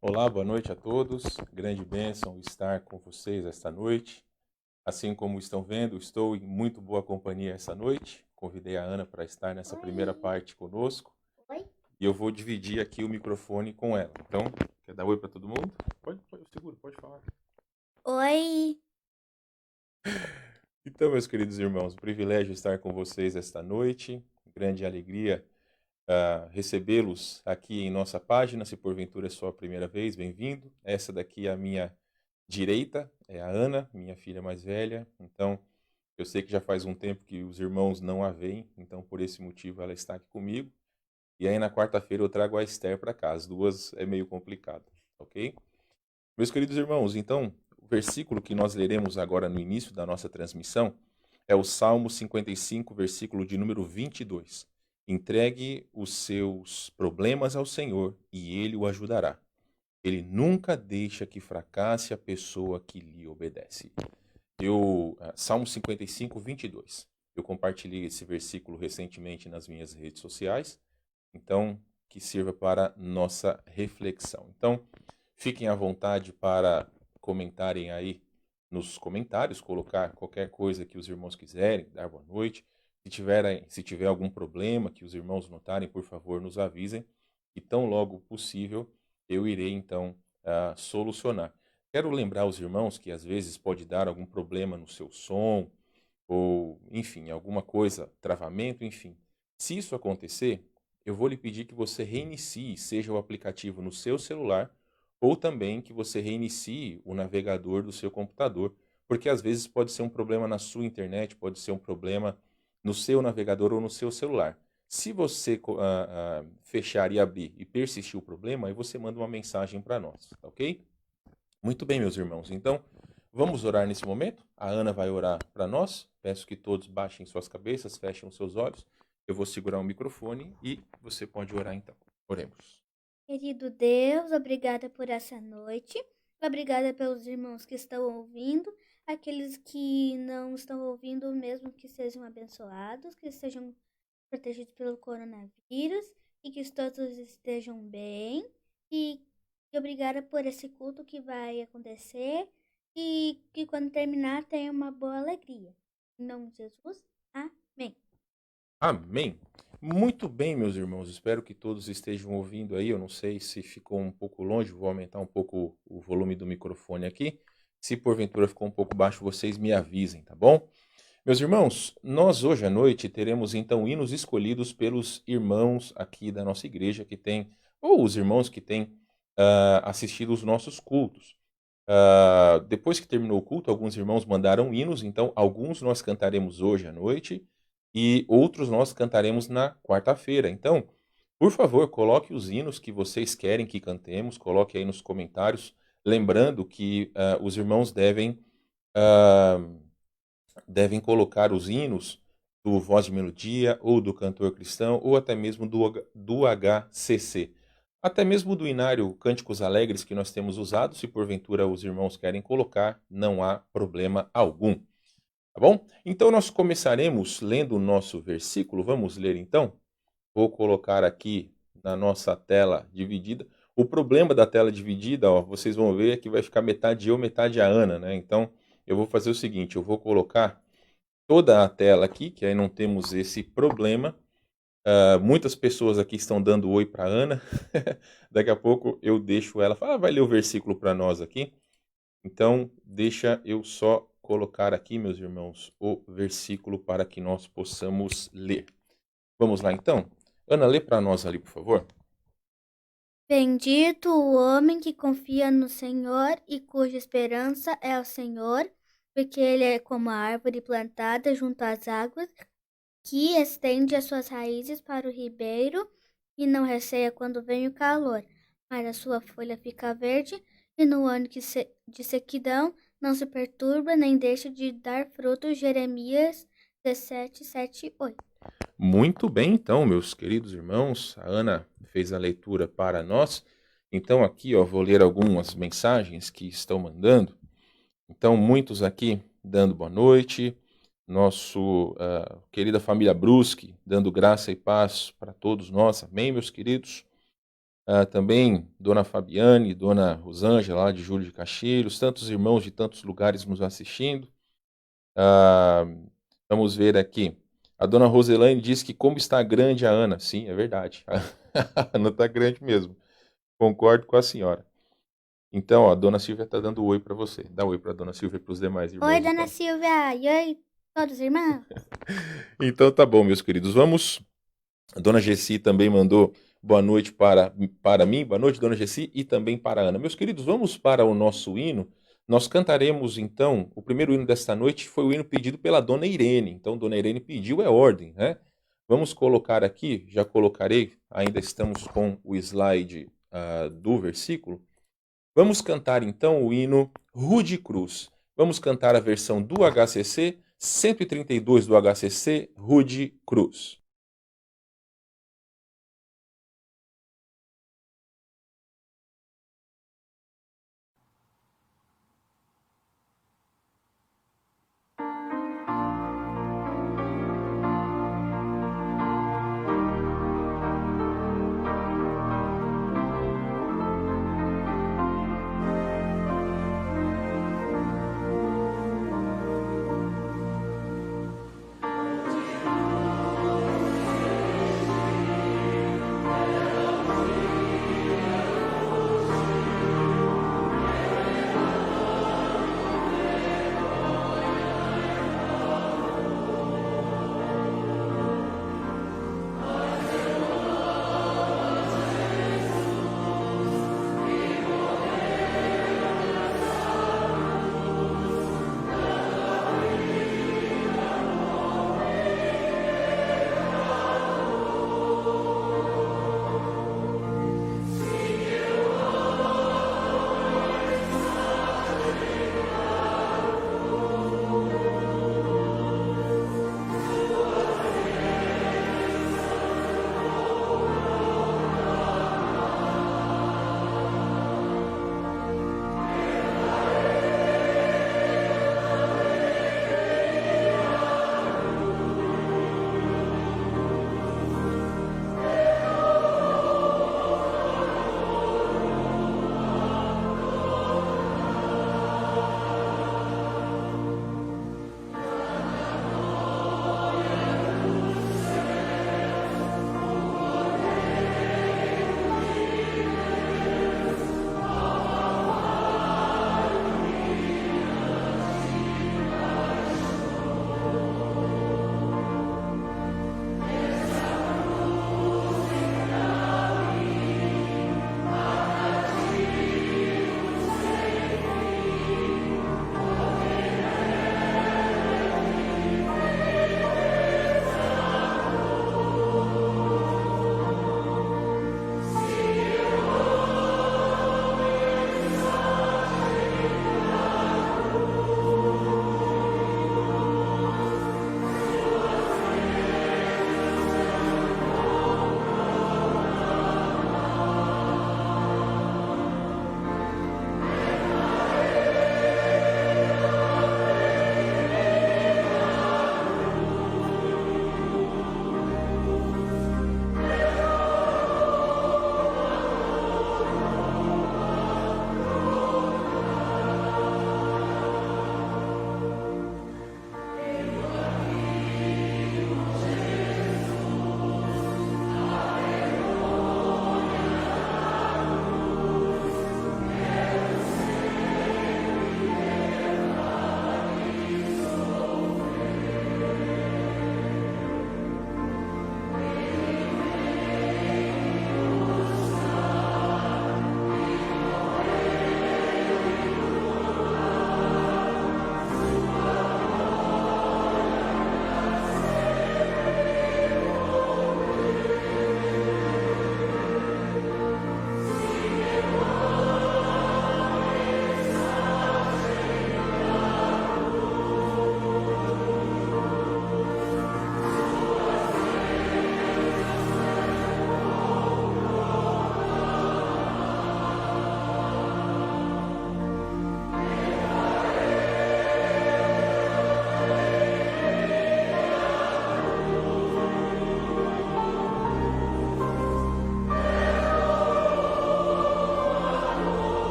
Olá, boa noite a todos. Grande bênção estar com vocês esta noite. Assim como estão vendo, estou em muito boa companhia essa noite. Convidei a Ana para estar nessa primeira Oi, parte conosco oi, e eu vou dividir aqui o microfone com ela. Então, quer dar oi para todo mundo? Pode, seguro, pode falar. oi. Então, meus queridos irmãos, o privilégio de estar com vocês esta noite. Grande alegria recebê-los aqui em nossa página. Se porventura é sua primeira vez, bem-vindo. Essa daqui é a minha direita, é a Ana, minha filha mais velha. Então, eu sei que já faz um tempo que os irmãos não a veem, então por esse motivo ela está aqui comigo. E aí na quarta-feira eu trago a Esther para cá. As duas é meio complicado, ok? Meus queridos irmãos, então, o versículo que nós leremos agora no início da nossa transmissão é o Salmo 55, versículo de número 22. Entregue os seus problemas ao Senhor e ele o ajudará. Ele nunca deixa que fracasse a pessoa que lhe obedece. Salmo 55, 22. Eu compartilhei esse versículo recentemente nas minhas redes sociais, então que sirva para nossa reflexão. Então, fiquem à vontade para comentarem aí nos comentários, colocar qualquer coisa que os irmãos quiserem, dar boa noite. Se tiver algum problema que os irmãos notarem, por favor, nos avisem. E tão logo possível, eu irei então solucionar. Quero lembrar os irmãos que às vezes pode dar algum problema no seu som, ou enfim, alguma coisa, travamento, enfim. Se isso acontecer, eu vou lhe pedir que você reinicie, seja o aplicativo no seu celular, ou também que você reinicie o navegador do seu computador, porque às vezes pode ser um problema na sua internet, pode ser um problema no seu navegador ou no seu celular. Se você fechar e abrir e persistir o problema, aí você manda uma mensagem para nós, tá ok? Muito bem, meus irmãos. Então, vamos orar nesse momento. A Ana vai orar para nós. Peço que todos baixem suas cabeças, fechem os seus olhos. Eu vou segurar o microfone e você pode orar então. Oremos. Querido Deus, obrigada por essa noite. Obrigada pelos irmãos que estão ouvindo, aqueles que não estão ouvindo, mesmo que sejam abençoados, que sejam protegidos pelo coronavírus e que todos estejam bem. E obrigada por esse culto que vai acontecer e que quando terminar tenha uma boa alegria. Em nome de Jesus, amém. Amém. Muito bem, meus irmãos. Espero que todos estejam ouvindo aí. Eu não sei se ficou um pouco longe, vou aumentar um pouco o volume do microfone aqui. Se porventura ficou um pouco baixo, vocês me avisem, tá bom? Meus irmãos, nós hoje à noite teremos então hinos escolhidos pelos irmãos aqui da nossa igreja que tem, ou os irmãos que têm assistido os nossos cultos. Depois que terminou o culto, alguns irmãos mandaram hinos, então alguns nós cantaremos hoje à noite e outros nós cantaremos na quarta-feira. Então, por favor, coloque os hinos que vocês querem que cantemos, coloque aí nos comentários, lembrando que os irmãos ah, devem colocar os hinos do Voz de Melodia, ou do Cantor Cristão, ou até mesmo do HCC. Até mesmo do Inário Cânticos Alegres que nós temos usado, se porventura os irmãos querem colocar, não há problema algum. Tá bom? Então nós começaremos lendo o nosso versículo. Vamos ler então? Vou colocar aqui na nossa tela dividida. O problema da tela dividida, ó, vocês vão ver que vai ficar metade eu, metade a Ana, né? Então eu vou fazer o seguinte, eu vou colocar toda a tela aqui, que aí não temos esse problema. Muitas pessoas aqui estão dando oi para Ana. Daqui a pouco eu deixo ela falar, vai ler o versículo para nós aqui. Então, deixa eu só colocar aqui, meus irmãos, o versículo para que nós possamos ler. Vamos lá então? Ana, lê para nós ali, por favor. Bendito o homem que confia no Senhor e cuja esperança é o Senhor, porque ele é como a árvore plantada junto às águas, que estende as suas raízes para o ribeiro e não receia quando vem o calor, mas a sua folha fica verde e no ano de sequidão não se perturba nem deixa de dar frutos. Jeremias 17, 7 e 8. Muito bem, então, meus queridos irmãos. A Ana fez a leitura para nós. Então, aqui, ó, vou ler algumas mensagens que estão mandando. Então, muitos aqui dando boa noite. Nosso querida família Brusque, dando graça e paz para todos nós. Amém, meus queridos? também Dona Fabiane, Dona Rosângela, lá de Júlio de Castilhos, tantos irmãos de tantos lugares nos assistindo. Vamos ver aqui. A Dona Roselaine diz que como está grande a Ana. Sim, é verdade. A Ana está grande mesmo. Concordo com a senhora. Então, ó, a Dona Silvia está dando oi para você. Dá oi para a Dona Silvia e para os demais irmãos. Oi, Dona então. Silvia. E oi, todos os irmãos. Então tá bom, meus queridos. Vamos. A Dona Gessi também mandou boa noite para mim. Boa noite, Dona Gessi, e também para a Ana. Meus queridos, vamos para o nosso hino. Nós cantaremos, então, o primeiro hino desta noite foi o hino pedido pela Dona Irene. Então, Dona Irene pediu, é ordem, né? Vamos colocar aqui, já colocarei, ainda estamos com o slide do versículo. Vamos cantar, então, o hino Rude Cruz. Vamos cantar a versão do HCC, 132 do HCC, Rude Cruz.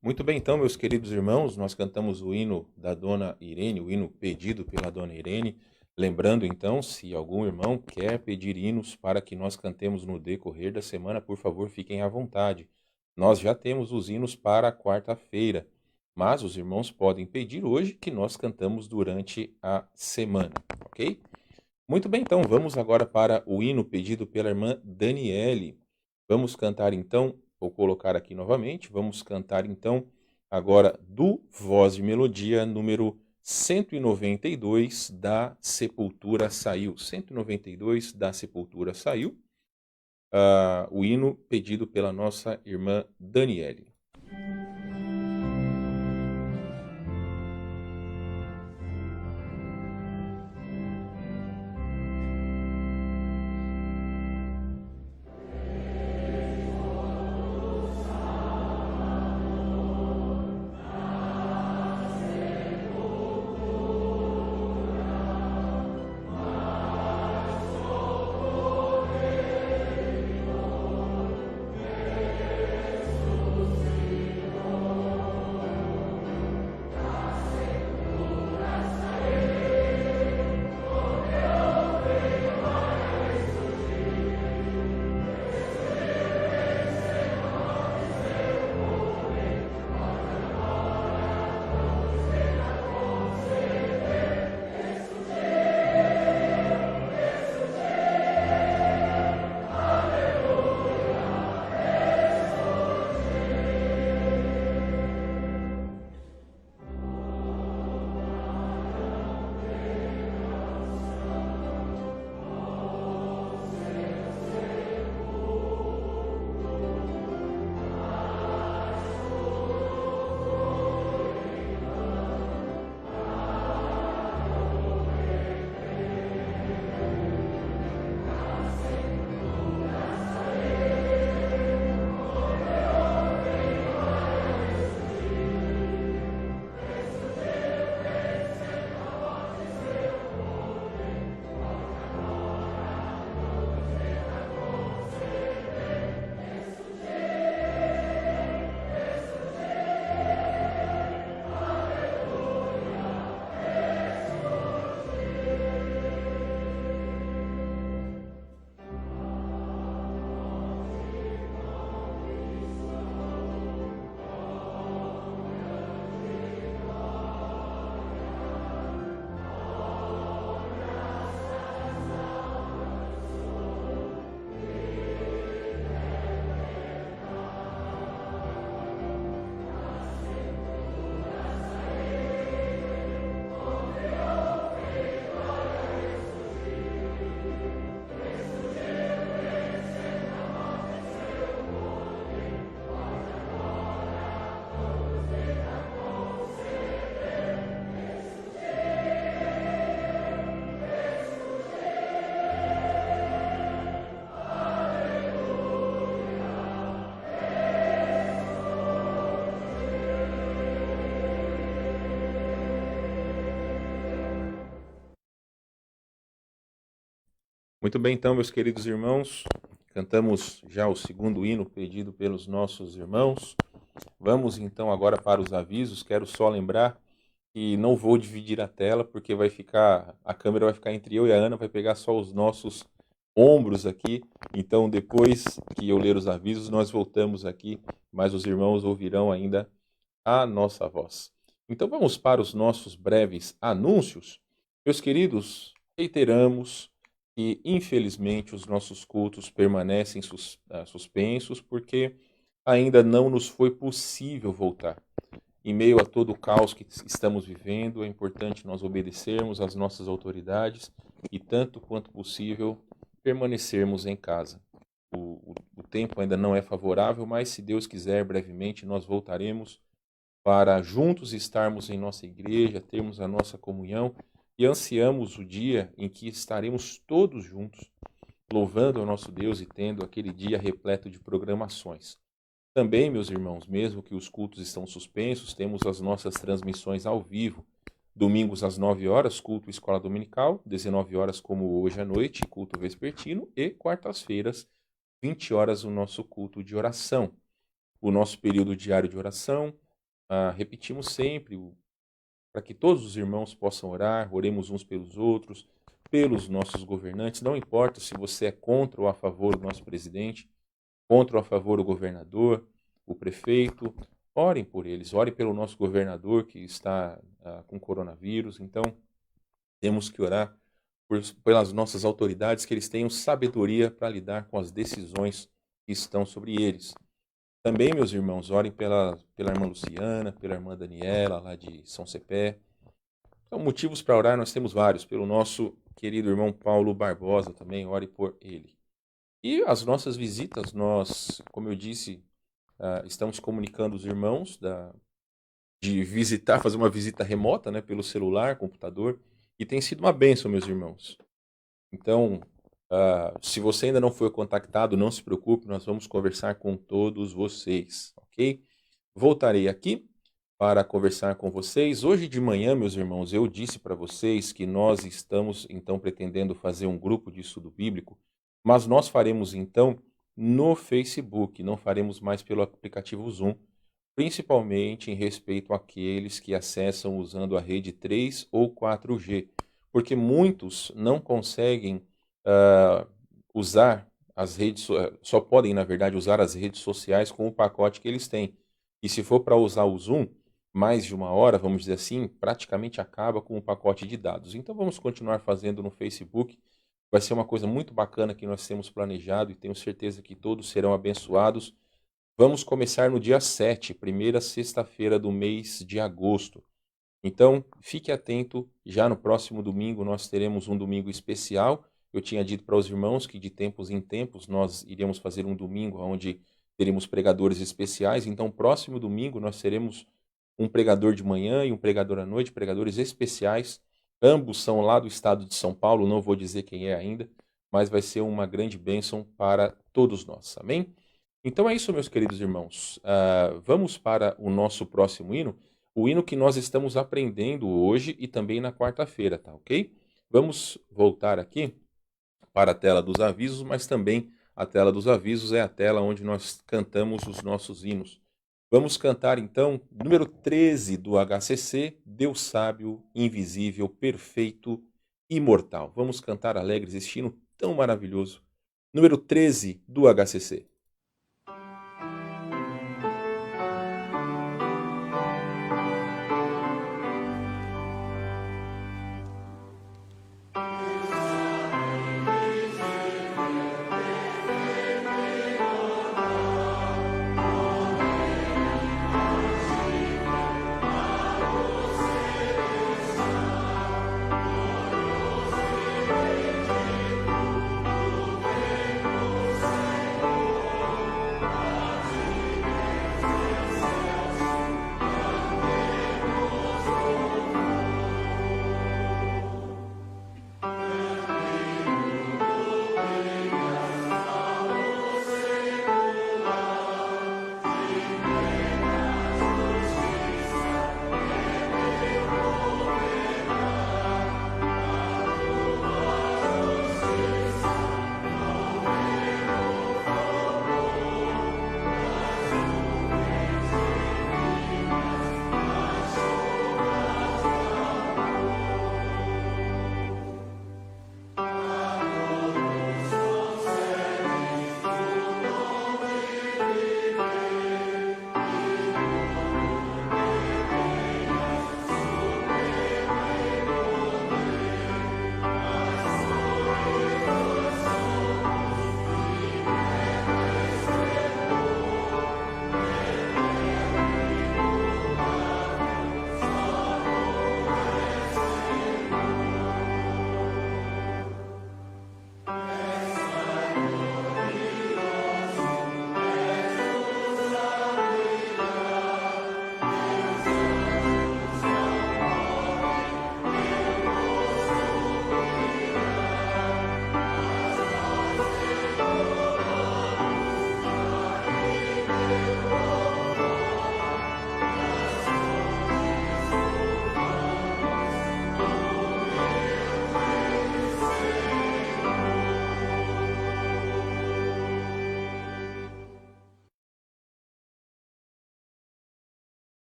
Muito bem, então, meus queridos irmãos, nós cantamos o hino da Dona Irene, o hino pedido pela Dona Irene. Lembrando, então, se algum irmão quer pedir hinos para que nós cantemos no decorrer da semana, por favor, fiquem à vontade. Nós já temos os hinos para a quarta-feira, mas os irmãos podem pedir hoje que nós cantamos durante a semana, ok? Muito bem, então, vamos agora para o hino pedido pela irmã Daniele. Vamos cantar, então, vou colocar aqui novamente, vamos cantar, então, agora do Voz de Melodia, número 192, da Sepultura Saiu. 192, da Sepultura Saiu, o hino pedido pela nossa irmã Daniele. Muito bem, então, meus queridos irmãos, cantamos já o segundo hino pedido pelos nossos irmãos. Vamos, então, agora para os avisos. Quero só lembrar que não vou dividir a tela, porque a câmera vai ficar entre eu e a Ana, vai pegar só os nossos ombros aqui. Então, depois que eu ler os avisos, nós voltamos aqui, mas os irmãos ouvirão ainda a nossa voz. Então, vamos para os nossos breves anúncios. Meus queridos, reiteramos que, infelizmente, os nossos cultos permanecem suspensos porque ainda não nos foi possível voltar. Em meio a todo o caos que estamos vivendo, é importante nós obedecermos às nossas autoridades e, tanto quanto possível, permanecermos em casa. O tempo ainda não é favorável, mas, se Deus quiser, brevemente nós voltaremos para juntos estarmos em nossa igreja, termos a nossa comunhão e ansiamos o dia em que estaremos todos juntos, louvando ao nosso Deus e tendo aquele dia repleto de programações. Também, meus irmãos, mesmo que os cultos estão suspensos, temos as nossas transmissões ao vivo. Domingos às 9 horas, culto Escola Dominical, 19 horas como hoje à noite, culto vespertino, e quartas-feiras, 20 horas, o nosso culto de oração. O nosso período diário de oração repetimos sempre para que todos os irmãos possam orar, oremos uns pelos outros, pelos nossos governantes, não importa se você é contra ou a favor do nosso presidente, contra ou a favor do governador, o prefeito, orem por eles, orem pelo nosso governador que está com coronavírus. Então, temos que orar pelas nossas autoridades, que eles tenham sabedoria para lidar com as decisões que estão sobre eles. Também, meus irmãos, orem pela irmã Luciana, pela irmã Daniela, lá de São Cepé. Então, motivos para orar nós temos vários. Pelo nosso querido irmão Paulo Barbosa também, ore por ele. E as nossas visitas, nós, como eu disse, estamos comunicando os irmãos de visitar, fazer uma visita remota, né, pelo celular, computador, e tem sido uma bênção, meus irmãos. Então, se você ainda não foi contactado, não se preocupe, nós vamos conversar com todos vocês, ok? Voltarei aqui para conversar com vocês. Hoje de manhã, meus irmãos, eu disse para vocês que nós estamos, então, pretendendo fazer um grupo de estudo bíblico, mas nós faremos, então, no Facebook, não faremos mais pelo aplicativo Zoom, principalmente em respeito àqueles que acessam usando a rede 3 ou 4G, porque muitos não conseguem usar as redes, só podem, na verdade, usar as redes sociais com o pacote que eles têm. E se for para usar o Zoom, mais de uma hora, vamos dizer assim, praticamente acaba com o pacote de dados. Então vamos continuar fazendo no Facebook. Vai ser uma coisa muito bacana que nós temos planejado e tenho certeza que todos serão abençoados. Vamos começar no dia 7, primeira sexta-feira do mês de agosto. Então, fique atento, já no próximo domingo nós teremos um domingo especial. Eu tinha dito para os irmãos que de tempos em tempos nós iríamos fazer um domingo onde teremos pregadores especiais. Então, próximo domingo nós teremos um pregador de manhã e um pregador à noite, pregadores especiais. Ambos são lá do estado de São Paulo, não vou dizer quem é ainda, mas vai ser uma grande bênção para todos nós. Amém? Então é isso, meus queridos irmãos. Vamos para o nosso próximo hino, o hino que nós estamos aprendendo hoje e também na quarta-feira, tá ok? Vamos voltar aqui para a tela dos avisos, mas também a tela dos avisos é a tela onde nós cantamos os nossos hinos. Vamos cantar então, número 13 do HCC, Deus sábio, invisível, perfeito, imortal. Vamos cantar alegres este hino tão maravilhoso. Número 13 do HCC.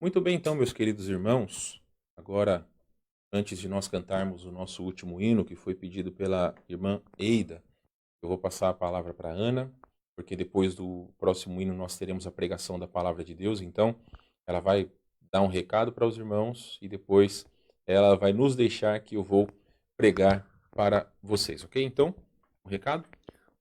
Muito bem, então, meus queridos irmãos, agora, antes de nós cantarmos o nosso último hino, que foi pedido pela irmã Eida, eu vou passar a palavra para Ana, porque depois do próximo hino nós teremos a pregação da palavra de Deus, então ela vai dar um recado para os irmãos e depois ela vai nos deixar que eu vou pregar para vocês, ok? Então, o recado?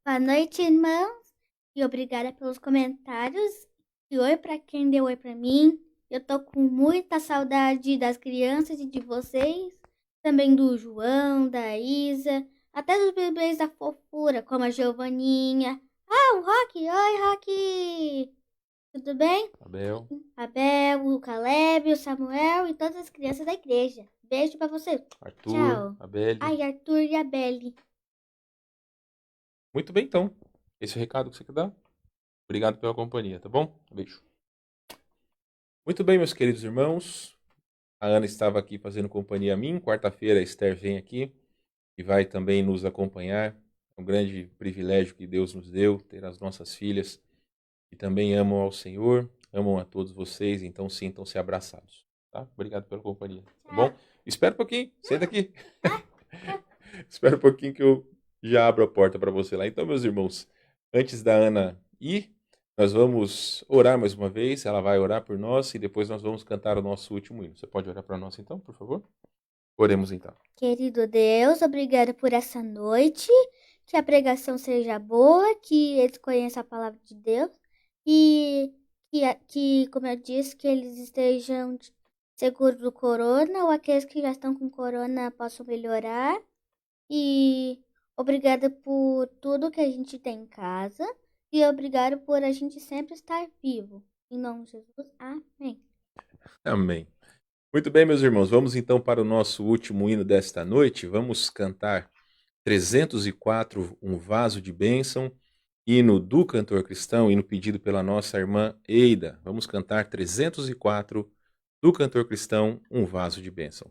Boa noite, irmãos, e obrigada pelos comentários. E oi para quem deu oi para mim. Eu tô com muita saudade das crianças e de vocês, também do João, da Isa, até dos bebês da fofura, como a Giovaninha. Ah, o Rock! Oi, Rock! Tudo bem? Abel. Abel, o Caleb, o Samuel e todas as crianças da igreja. Beijo pra você. Arthur, Tchau. Abel. Ai, Arthur e a Belle. Muito bem, então. Esse é o recado que você quer dar? Obrigado pela companhia, tá bom? Beijo. Muito bem, meus queridos irmãos. A Ana estava aqui fazendo companhia a mim. Quarta-feira a Esther vem aqui e vai também nos acompanhar. É um grande privilégio que Deus nos deu ter as nossas filhas que também amam ao Senhor, amam a todos vocês, então sintam-se abraçados, tá? Obrigado pela companhia, tá bom? Espera um pouquinho, senta aqui. Espera um pouquinho que eu já abro a porta para você lá. Então, meus irmãos, antes da Ana ir, nós vamos orar mais uma vez. Ela vai orar por nós e depois nós vamos cantar o nosso último hino. Você pode orar para nós então, por favor? Oremos então. Querido Deus, obrigada por essa noite. Que a pregação seja boa, que eles conheçam a palavra de Deus e que, como eu disse, que eles estejam seguros do corona ou aqueles que já estão com corona possam melhorar. E obrigada por tudo que a gente tem em casa e obrigado por a gente sempre estar vivo. Em nome de Jesus, amém. Amém. Muito bem, meus irmãos, vamos então para o nosso último hino desta noite. Vamos cantar 304, Um Vaso de Bênção, hino do cantor cristão, hino pedido pela nossa irmã Eida. Vamos cantar 304 do cantor cristão, Um Vaso de Bênção.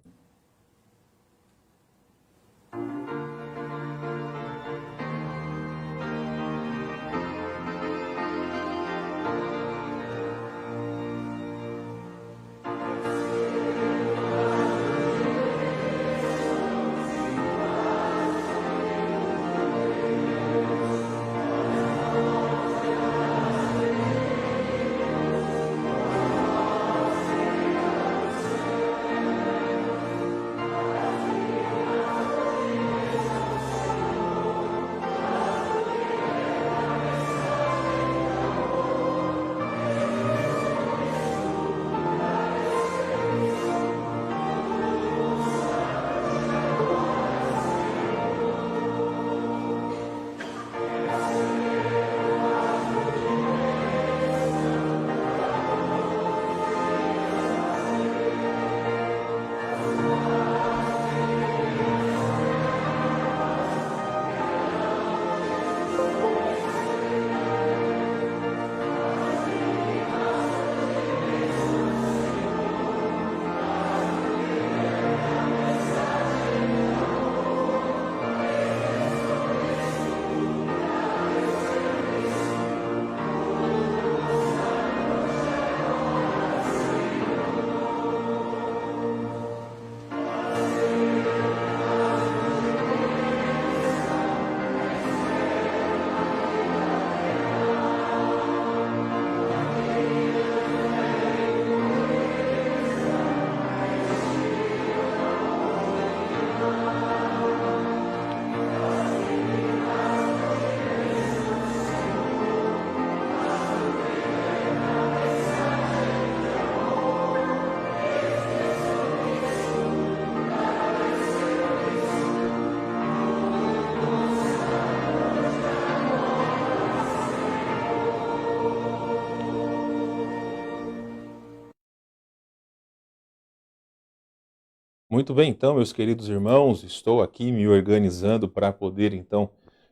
Muito bem, então, meus queridos irmãos, estou aqui me organizando para poder, então,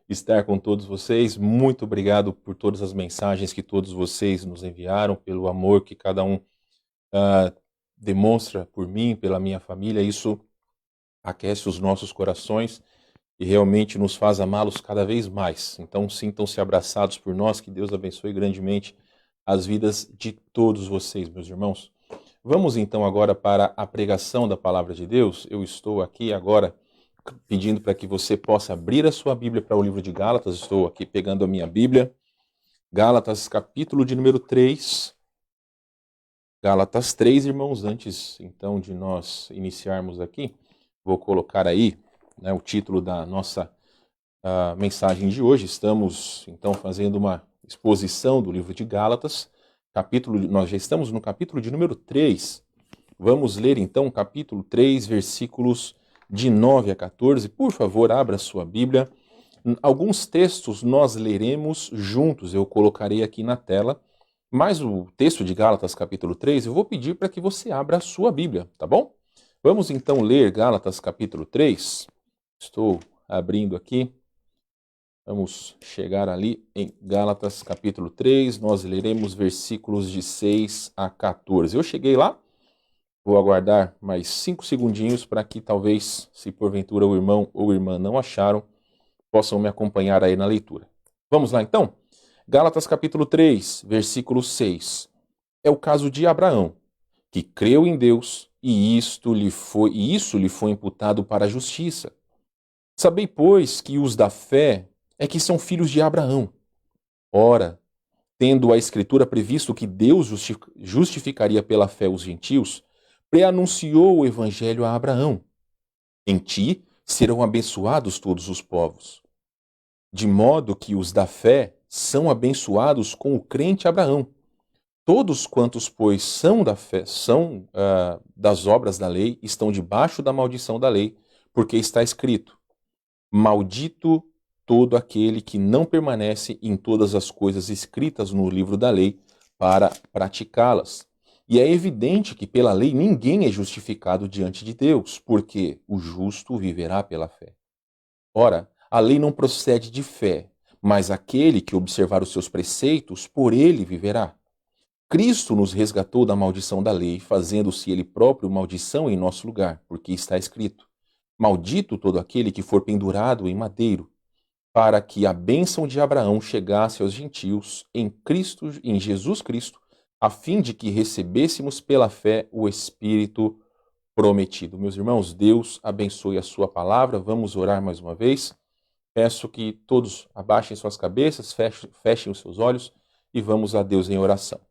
estar com todos vocês. Muito obrigado por todas as mensagens que todos vocês nos enviaram, pelo amor que cada um demonstra por mim, pela minha família. Isso aquece os nossos corações e realmente nos faz amá-los cada vez mais. Então, sintam-se abraçados por nós, que Deus abençoe grandemente as vidas de todos vocês, meus irmãos. Vamos então agora para a pregação da palavra de Deus. Eu estou aqui agora pedindo para que você possa abrir a sua Bíblia para o livro de Gálatas. Estou aqui pegando a minha Bíblia. Gálatas, capítulo de número 3. Gálatas 3, irmãos. Antes então de nós iniciarmos aqui, vou colocar aí, né, o título da nossa mensagem de hoje. Estamos então fazendo uma exposição do livro de Gálatas. Nós já estamos no capítulo de número 3. Vamos ler então o capítulo 3, versículos de 9 a 14. Por favor, abra sua Bíblia. Alguns textos nós leremos juntos, eu colocarei aqui na tela, mas o texto de Gálatas capítulo 3, eu vou pedir para que você abra a sua Bíblia, tá bom? Vamos então ler Gálatas capítulo 3. Estou abrindo aqui. Vamos chegar ali em Gálatas capítulo 3, nós leremos versículos de 6 a 14. Eu cheguei lá, vou aguardar mais 5 segundinhos para que talvez, se porventura o irmão ou irmã não acharam, possam me acompanhar aí na leitura. Vamos lá então? Gálatas capítulo 3, versículo 6. É o caso de Abraão, que creu em Deus e isso lhe foi imputado para a justiça. Sabei, pois, que os da fé é que são filhos de Abraão. Ora, tendo a Escritura previsto que Deus justificaria pela fé os gentios, preanunciou o Evangelho a Abraão. Em ti serão abençoados todos os povos. De modo que os da fé são abençoados com o crente Abraão. Todos quantos, pois, são da fé, são das obras da lei, estão debaixo da maldição da lei, porque está escrito: maldito todo aquele que não permanece em todas as coisas escritas no livro da lei para praticá-las. E é evidente que pela lei ninguém é justificado diante de Deus, porque o justo viverá pela fé. Ora, a lei não procede de fé, mas aquele que observar os seus preceitos, por ele viverá. Cristo nos resgatou da maldição da lei, fazendo-se ele próprio maldição em nosso lugar, porque está escrito: maldito todo aquele que for pendurado em madeiro, para que a bênção de Abraão chegasse aos gentios em Jesus Cristo, a fim de que recebêssemos pela fé o Espírito prometido. Meus irmãos, Deus abençoe a sua palavra. Vamos orar mais uma vez. Peço que todos abaixem suas cabeças, fechem os seus olhos e vamos a Deus em oração.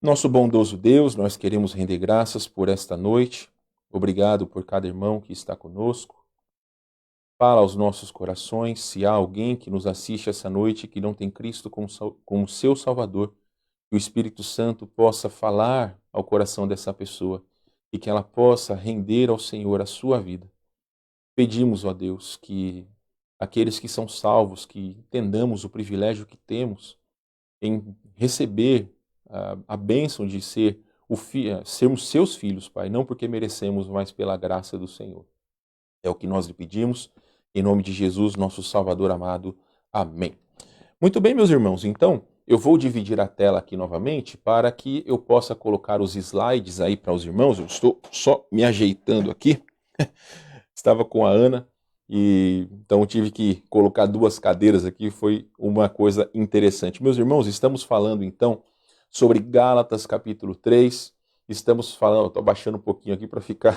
Nosso bondoso Deus, nós queremos render graças por esta noite. Obrigado por cada irmão que está conosco. Fala aos nossos corações. Se há alguém que nos assiste essa noite que não tem Cristo como seu Salvador, que o Espírito Santo possa falar ao coração dessa pessoa e que ela possa render ao Senhor a sua vida. Pedimos, ó Deus, que aqueles que são salvos, que entendamos o privilégio que temos em receber a bênção de sermos seus filhos, Pai, não porque merecemos, mas pela graça do Senhor. É o que nós lhe pedimos, em nome de Jesus, nosso Salvador amado. Amém. Muito bem, meus irmãos, então eu vou dividir a tela aqui novamente para que eu possa colocar os slides aí para os irmãos. Eu estou só me ajeitando aqui. Estava com a Ana e então tive que colocar 2 cadeiras aqui, foi uma coisa interessante. Meus irmãos, estamos falando então sobre Gálatas capítulo 3. Estamos falando, estou abaixando um pouquinho aqui para ficar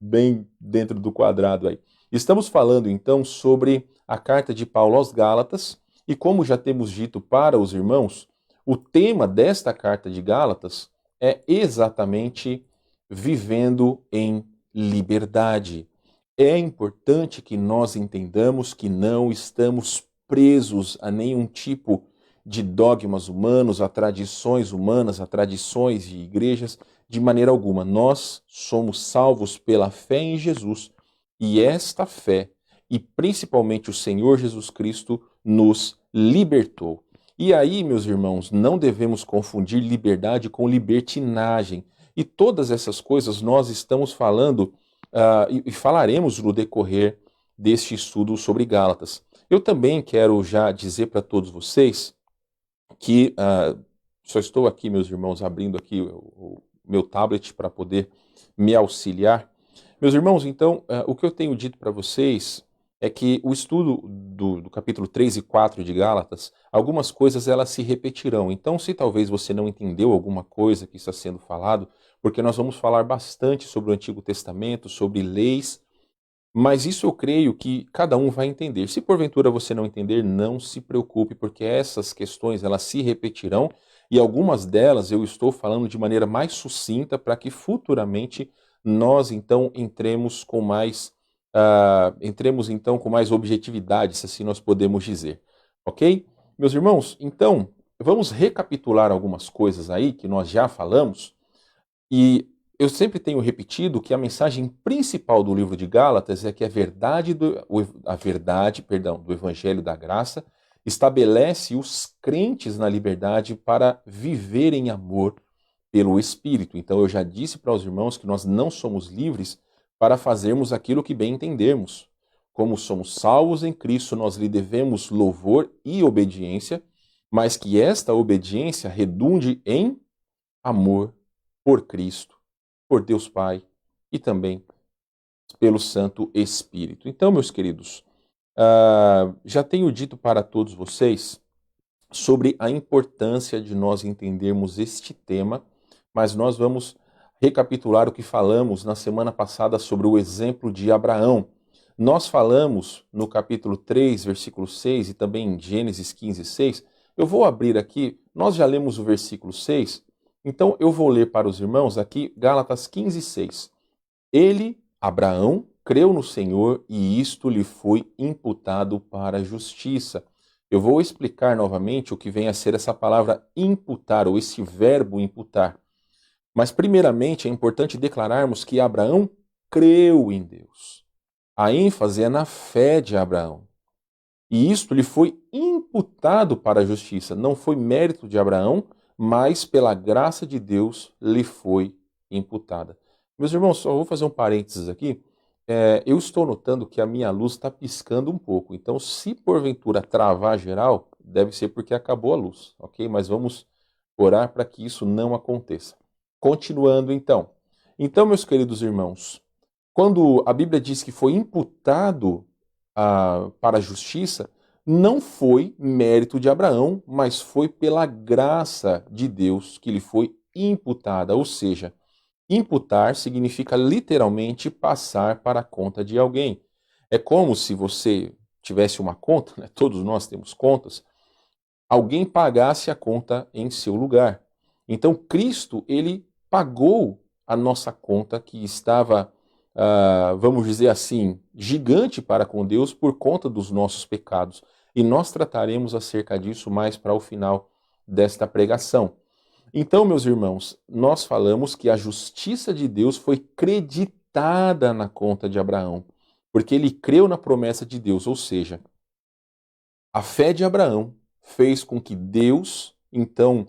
bem dentro do quadrado aí. Estamos falando então sobre a carta de Paulo aos Gálatas e, como já temos dito para os irmãos, o tema desta carta de Gálatas é exatamente vivendo em liberdade. É importante que nós entendamos que não estamos presos a nenhum tipo de dogmas humanos, a tradições humanas, a tradições de igrejas, de maneira alguma. Nós somos salvos pela fé em Jesus e esta fé, e principalmente o Senhor Jesus Cristo, nos libertou. E aí, meus irmãos, não devemos confundir liberdade com libertinagem. E todas essas coisas nós estamos falando e falaremos no decorrer deste estudo sobre Gálatas. Eu também quero já dizer para todos vocês que só estou aqui, meus irmãos, abrindo aqui o meu tablet para poder me auxiliar. Meus irmãos, então, o que eu tenho dito para vocês é que o estudo do capítulo 3 e 4 de Gálatas, algumas coisas elas se repetirão. Então, se talvez você não entendeu alguma coisa que está sendo falado, porque nós vamos falar bastante sobre o Antigo Testamento, sobre leis, mas isso eu creio que cada um vai entender. Se porventura você não entender, não se preocupe, porque essas questões elas se repetirão e algumas delas eu estou falando de maneira mais sucinta para que futuramente nós então entremos então com mais objetividade, se assim nós podemos dizer, ok? Meus irmãos, então vamos recapitular algumas coisas aí que nós já falamos e eu sempre tenho repetido que a mensagem principal do livro de Gálatas é que a verdade, do Evangelho da Graça estabelece os crentes na liberdade para viver em amor pelo Espírito. Então eu já disse para os irmãos que nós não somos livres para fazermos aquilo que bem entendermos. Como somos salvos em Cristo, nós lhe devemos louvor e obediência, mas que esta obediência redunde em amor por Cristo, por Deus Pai e também pelo Santo Espírito. Então, meus queridos, já tenho dito para todos vocês sobre a importância de nós entendermos este tema, mas nós vamos recapitular o que falamos na semana passada sobre o exemplo de Abraão. Nós falamos no capítulo 3, versículo 6 e também em Gênesis 15, 6. Eu vou abrir aqui, nós já lemos o versículo 6, então eu vou ler para os irmãos aqui Gálatas 15, 6. Ele, Abraão, creu no Senhor e isto lhe foi imputado para a justiça. Eu vou explicar novamente o que vem a ser essa palavra imputar, ou esse verbo imputar. Mas, primeiramente, é importante declararmos que Abraão creu em Deus. A ênfase é na fé de Abraão. E isto lhe foi imputado para a justiça. Não foi mérito de Abraão, mas pela graça de Deus lhe foi imputada. Meus irmãos, só vou fazer um parênteses aqui. Eu estou notando que a minha luz está piscando um pouco. Então, se porventura travar geral, deve ser porque acabou a luz, ok? Mas vamos orar para que isso não aconteça. Continuando, então. Então, meus queridos irmãos, quando a Bíblia diz que foi imputado para a justiça, não foi mérito de Abraão, mas foi pela graça de Deus que lhe foi imputada. Ou seja, imputar significa literalmente passar para a conta de alguém. É como se você tivesse uma conta, né? Todos nós temos contas, alguém pagasse a conta em seu lugar. Então, Cristo, ele pagou a nossa conta que estava, vamos dizer assim, gigante para com Deus por conta dos nossos pecados. E nós trataremos acerca disso mais para o final desta pregação. Então, meus irmãos, nós falamos que a justiça de Deus foi creditada na conta de Abraão, porque ele creu na promessa de Deus, ou seja, a fé de Abraão fez com que Deus, então,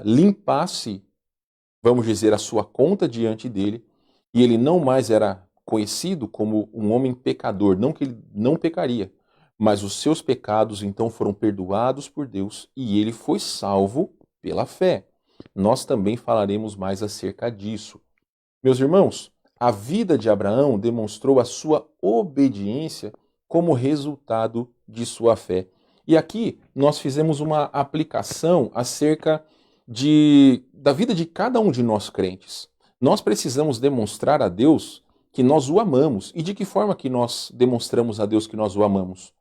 limpasse, vamos dizer, a sua conta diante dele, e ele não mais era conhecido como um homem pecador, não que ele não pecaria, mas os seus pecados então foram perdoados por Deus e ele foi salvo pela fé. Nós também falaremos mais acerca disso. Meus irmãos, a vida de Abraão demonstrou a sua obediência como resultado de sua fé. E aqui nós fizemos uma aplicação acerca da vida de cada um de nós crentes. Nós precisamos demonstrar a Deus que nós o amamos. E de que forma que nós demonstramos a Deus que nós o amamos?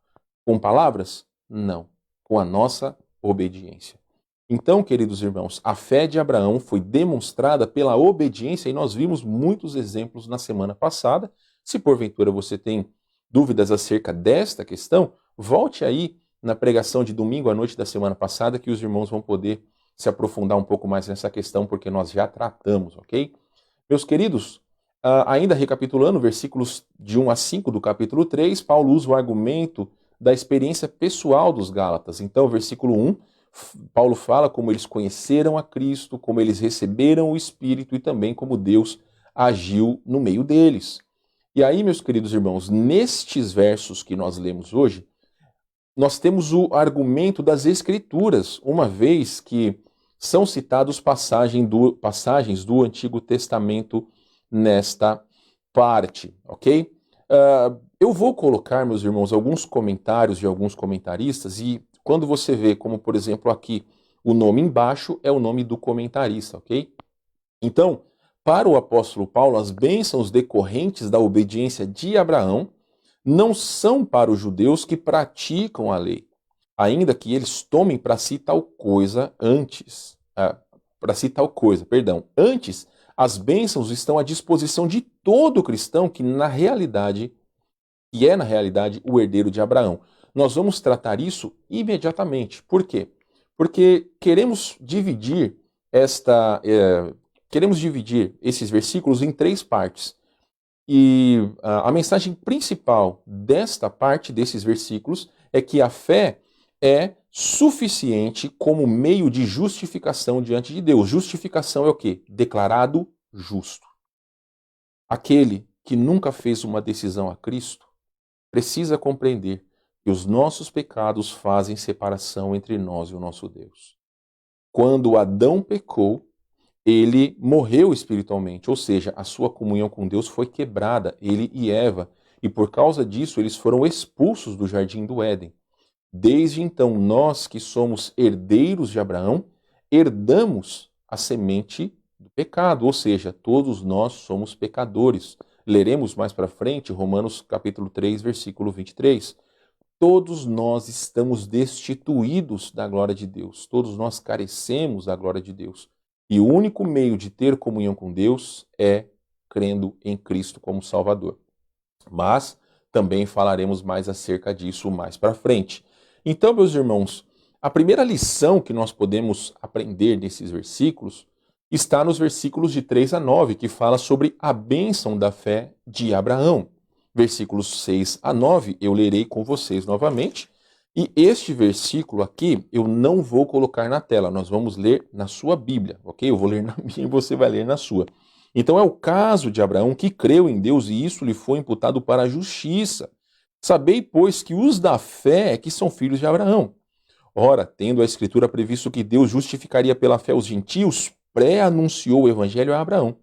Com palavras? Não. Com a nossa obediência. Então, queridos irmãos, a fé de Abraão foi demonstrada pela obediência e nós vimos muitos exemplos na semana passada. Se porventura você tem dúvidas acerca desta questão, volte aí na pregação de domingo à noite da semana passada que os irmãos vão poder se aprofundar um pouco mais nessa questão porque nós já tratamos, ok? Meus queridos, ainda recapitulando, versículos de 1 a 5 do capítulo 3, Paulo usa o argumento da experiência pessoal dos Gálatas. Então, versículo 1, Paulo fala como eles conheceram a Cristo, como eles receberam o Espírito e também como Deus agiu no meio deles. E aí, meus queridos irmãos, nestes versos que nós lemos hoje, nós temos o argumento das Escrituras, uma vez que são citados passagens do Antigo Testamento nesta parte, ok? Eu vou colocar, meus irmãos, alguns comentários de alguns comentaristas e quando você vê, como por exemplo aqui, o nome embaixo é o nome do comentarista, ok? Então, para o apóstolo Paulo, as bênçãos decorrentes da obediência de Abraão não são para os judeus que praticam a lei, ainda que eles tomem para si tal coisa antes. Antes, as bênçãos estão à disposição de todo cristão que é na realidade o herdeiro de Abraão. Nós vamos tratar isso imediatamente. Por quê? Porque queremos dividir esses versículos em 3 partes. E a mensagem principal desta parte desses versículos é que a fé é suficiente como meio de justificação diante de Deus. Justificação é o quê? Declarado justo. Aquele que nunca fez uma decisão a Cristo precisa compreender que os nossos pecados fazem separação entre nós e o nosso Deus. Quando Adão pecou, ele morreu espiritualmente, ou seja, a sua comunhão com Deus foi quebrada, ele e Eva, e por causa disso eles foram expulsos do jardim do Éden. Desde então, nós que somos herdeiros de Abraão, herdamos a semente do pecado, ou seja, todos nós somos pecadores. Leremos mais para frente Romanos capítulo 3, versículo 23. Todos nós estamos destituídos da glória de Deus, todos nós carecemos da glória de Deus. E o único meio de ter comunhão com Deus é crendo em Cristo como Salvador. Mas também falaremos mais acerca disso mais para frente. Então, meus irmãos, a primeira lição que nós podemos aprender desses versículos está nos versículos de 3 a 9, que fala sobre a bênção da fé de Abraão. Versículos 6 a 9 eu lerei com vocês novamente. E este versículo aqui eu não vou colocar na tela, nós vamos ler na sua Bíblia, ok? Eu vou ler na minha e você vai ler na sua. Então é o caso de Abraão que creu em Deus e isso lhe foi imputado para a justiça. Sabei, pois, que os da fé é que são filhos de Abraão. Ora, tendo a Escritura previsto que Deus justificaria pela fé os gentios, pré-anunciou o Evangelho a Abraão.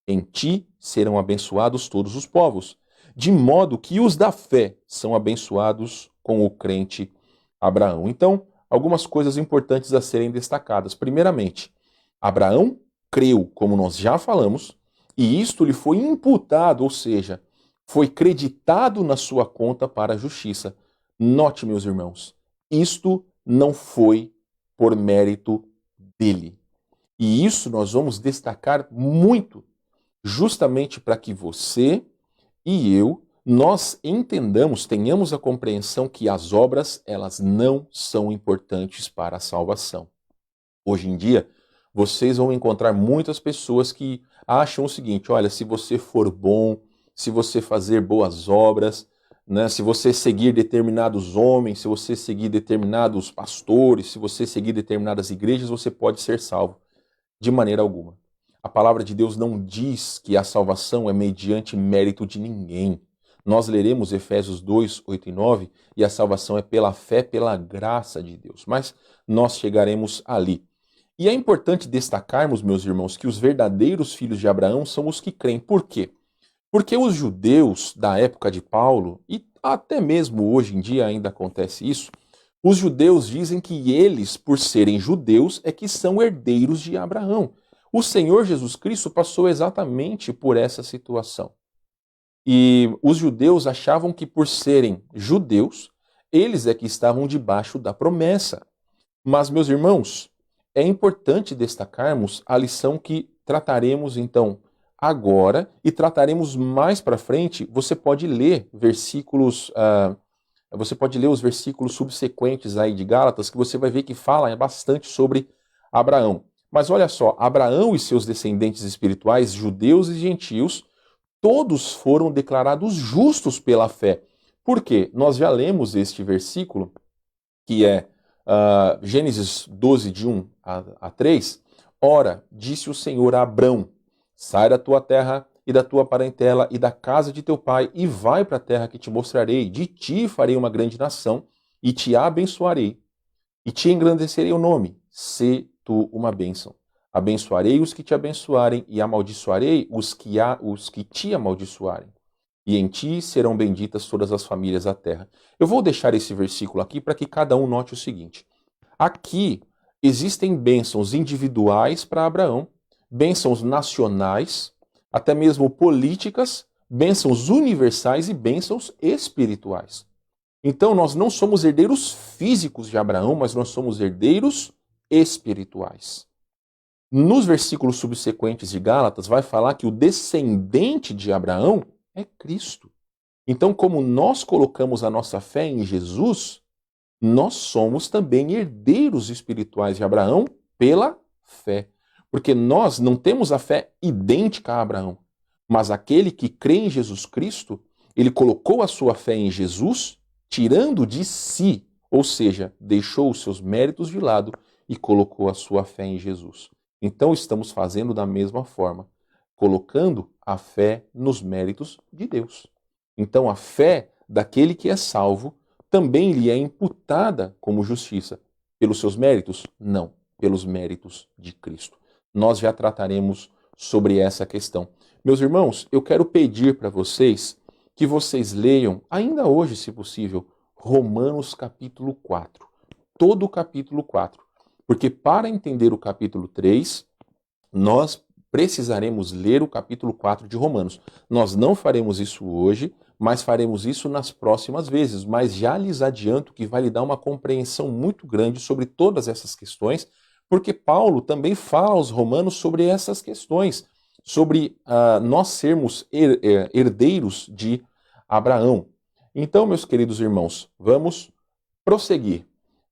Em ti serão abençoados todos os povos, de modo que os da fé são abençoados com o crente Abraão. Então, algumas coisas importantes a serem destacadas. Primeiramente, Abraão creu, como nós já falamos, e isto lhe foi imputado, ou seja, foi creditado na sua conta para a justiça. Note, meus irmãos, isto não foi por mérito dele. E isso nós vamos destacar muito, justamente para que você e eu, nós entendamos, tenhamos a compreensão que as obras, elas não são importantes para a salvação. Hoje em dia, vocês vão encontrar muitas pessoas que acham o seguinte, olha, se você for bom, se você fazer boas obras, né, se você seguir determinados homens, se você seguir determinados pastores, se você seguir determinadas igrejas, você pode ser salvo. De maneira alguma. A palavra de Deus não diz que a salvação é mediante mérito de ninguém. Nós leremos Efésios 2, 8 e 9, e a salvação é pela fé, pela graça de Deus. Mas nós chegaremos ali. E é importante destacarmos, meus irmãos, que os verdadeiros filhos de Abraão são os que creem. Por quê? Porque os judeus da época de Paulo, e até mesmo hoje em dia ainda acontece isso, os judeus dizem que eles, por serem judeus, é que são herdeiros de Abraão. O Senhor Jesus Cristo passou exatamente por essa situação. E os judeus achavam que por serem judeus, eles é que estavam debaixo da promessa. Mas, meus irmãos, é importante destacarmos a lição que trataremos então agora e trataremos mais para frente. Você pode ler os versículos subsequentes aí de Gálatas, que você vai ver que fala bastante sobre Abraão. Mas olha só, Abraão e seus descendentes espirituais, judeus e gentios, todos foram declarados justos pela fé. Por quê? Nós já lemos este versículo, que é Gênesis 12, de 1 a 3. Ora, disse o Senhor a Abrão, sai da tua terra e da tua parentela e da casa de teu pai, e vai para a terra que te mostrarei. De ti farei uma grande nação, e te abençoarei, e te engrandecerei o nome. Sê tu uma bênção. Abençoarei os que te abençoarem, e amaldiçoarei os que te amaldiçoarem. e em ti serão benditas todas as famílias da terra. Eu vou deixar esse versículo aqui para que cada um note o seguinte. Aqui existem bênçãos individuais para Abraão, bênçãos nacionais, até mesmo políticas, bênçãos universais e bênçãos espirituais. Então nós não somos herdeiros físicos de Abraão, mas nós somos herdeiros espirituais. Nos versículos subsequentes de Gálatas vai falar que o descendente de Abraão é Cristo. Então, como nós colocamos a nossa fé em Jesus, nós somos também herdeiros espirituais de Abraão pela fé. Porque nós não temos a fé idêntica a Abraão, mas aquele que crê em Jesus Cristo, ele colocou a sua fé em Jesus, tirando de si, ou seja, deixou os seus méritos de lado e colocou a sua fé em Jesus. Então estamos fazendo da mesma forma, colocando a fé nos méritos de Deus. Então a fé daquele que é salvo também lhe é imputada como justiça. Pelos seus méritos? Não, pelos méritos de Cristo. Nós já trataremos sobre essa questão. Meus irmãos, eu quero pedir para vocês que vocês leiam, ainda hoje, se possível, Romanos capítulo 4. Todo o capítulo 4. Porque para entender o capítulo 3, nós precisaremos ler o capítulo 4 de Romanos. Nós não faremos isso hoje, mas faremos isso nas próximas vezes. Mas já lhes adianto que vai lhe dar uma compreensão muito grande sobre todas essas questões, porque Paulo também fala aos romanos sobre essas questões, sobre nós sermos herdeiros de Abraão. Então, meus queridos irmãos, vamos prosseguir.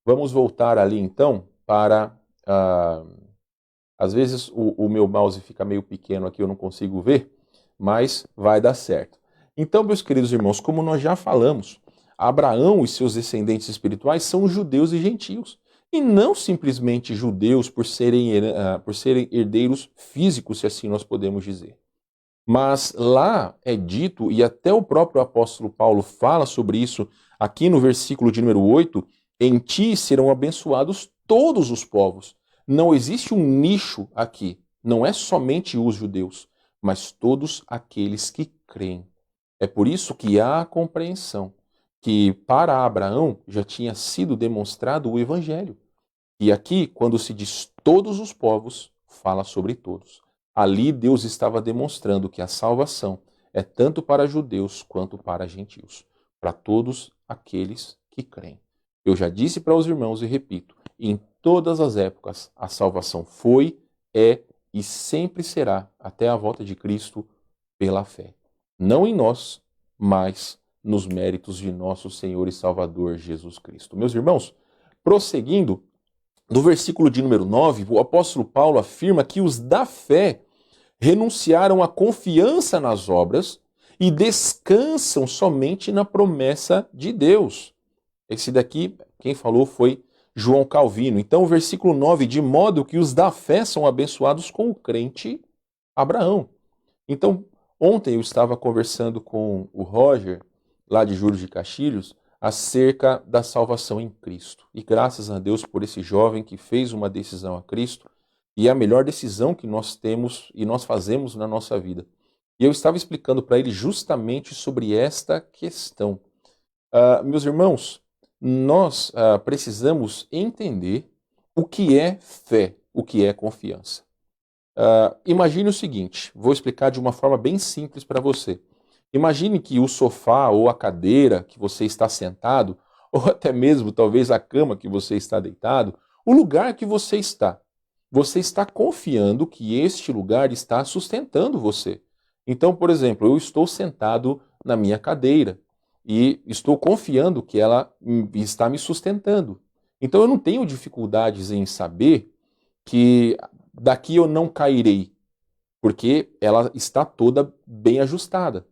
Vamos voltar ali, então, para... às vezes o meu mouse fica meio pequeno aqui, eu não consigo ver, mas vai dar certo. Então, meus queridos irmãos, como nós já falamos, Abraão e seus descendentes espirituais são judeus e gentios. E não simplesmente judeus por serem herdeiros físicos, se assim nós podemos dizer. Mas lá é dito, e até o próprio apóstolo Paulo fala sobre isso, aqui no versículo de número 8, em ti serão abençoados todos os povos. Não existe um nicho aqui, não é somente os judeus, mas todos aqueles que creem. É por isso que há a compreensão que para Abraão já tinha sido demonstrado o evangelho. E aqui, quando se diz todos os povos, fala sobre todos. Ali Deus estava demonstrando que a salvação é tanto para judeus quanto para gentios, para todos aqueles que creem. Eu já disse para os irmãos e repito, em todas as épocas a salvação foi, é e sempre será, até a volta de Cristo, pela fé. Não em nós, mas nos méritos de nosso Senhor e Salvador Jesus Cristo. Meus irmãos, prosseguindo, no versículo de número 9, o apóstolo Paulo afirma que os da fé renunciaram à confiança nas obras e descansam somente na promessa de Deus. Esse daqui, quem falou foi João Calvino. Então, o versículo 9, de modo que os da fé são abençoados com o crente Abraão. Então, ontem eu estava conversando com o Roger, lá de Juros de Castilhos, acerca da salvação em Cristo. E graças a Deus por esse jovem que fez uma decisão a Cristo, e é a melhor decisão que nós temos e nós fazemos na nossa vida. E eu estava explicando para ele justamente sobre esta questão. Meus irmãos, nós precisamos entender o que é fé, o que é confiança. Imagine o seguinte, vou explicar de uma forma bem simples para você. Imagine que o sofá ou a cadeira que você está sentado, ou até mesmo talvez a cama que você está deitado, o lugar que você está confiando que este lugar está sustentando você. Então, por exemplo, eu estou sentado na minha cadeira e estou confiando que ela está me sustentando. Então eu não tenho dificuldades em saber que daqui eu não cairei, porque ela está toda bem ajustada.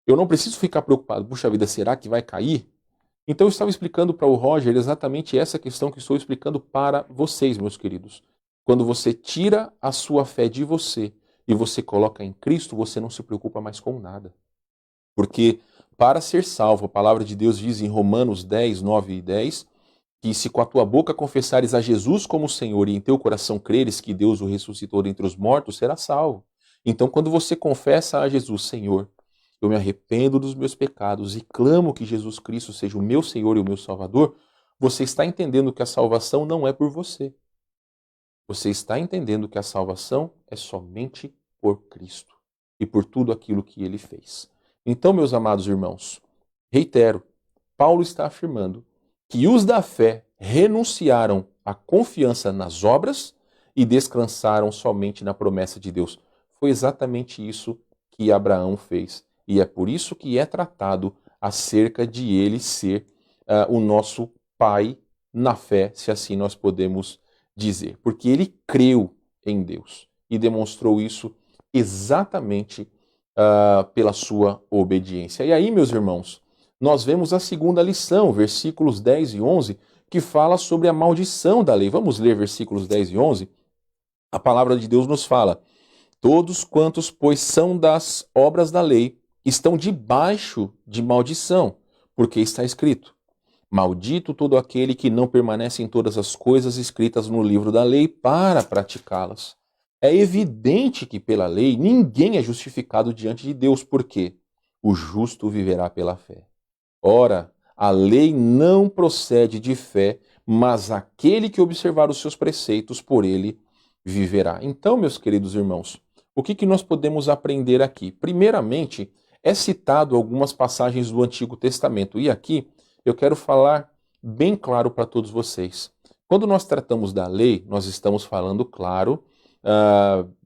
Eu não preciso ficar preocupado, puxa vida, será que vai cair? Então eu estava explicando para o Roger exatamente essa questão que estou explicando para vocês, meus queridos. Quando você tira a sua fé de você e você coloca em Cristo, você não se preocupa mais com nada. Porque para ser salvo, a palavra de Deus diz em Romanos 10, 9 e 10, que se com a tua boca confessares a Jesus como Senhor e em teu coração creres que Deus o ressuscitou dentre os mortos, será salvo. Então quando você confessa a Jesus, Senhor, eu me arrependo dos meus pecados e clamo que Jesus Cristo seja o meu Senhor e o meu Salvador, você está entendendo que a salvação não é por você. Você está entendendo que a salvação é somente por Cristo e por tudo aquilo que ele fez. Então, meus amados irmãos, reitero, Paulo está afirmando que os da fé renunciaram à confiança nas obras e descansaram somente na promessa de Deus. Foi exatamente isso que Abraão fez. E é por isso que é tratado acerca de ele ser o nosso pai na fé, se assim nós podemos dizer. Porque ele creu em Deus e demonstrou isso exatamente pela sua obediência. E aí, meus irmãos, nós vemos a segunda lição, versículos 10 e 11, que fala sobre a maldição da lei. Vamos ler versículos 10 e 11? A palavra de Deus nos fala: todos quantos, pois, são das obras da lei, estão debaixo de maldição, porque está escrito: maldito todo aquele que não permanece em todas as coisas escritas no livro da lei para praticá-las. É evidente que pela lei ninguém é justificado diante de Deus, porque o justo viverá pela fé. Ora, a lei não procede de fé, mas aquele que observar os seus preceitos, por ele viverá. Então, meus queridos irmãos, o que nós podemos aprender aqui? Primeiramente, é citado algumas passagens do Antigo Testamento. E aqui eu quero falar bem claro para todos vocês. Quando nós tratamos da lei, nós estamos falando, claro,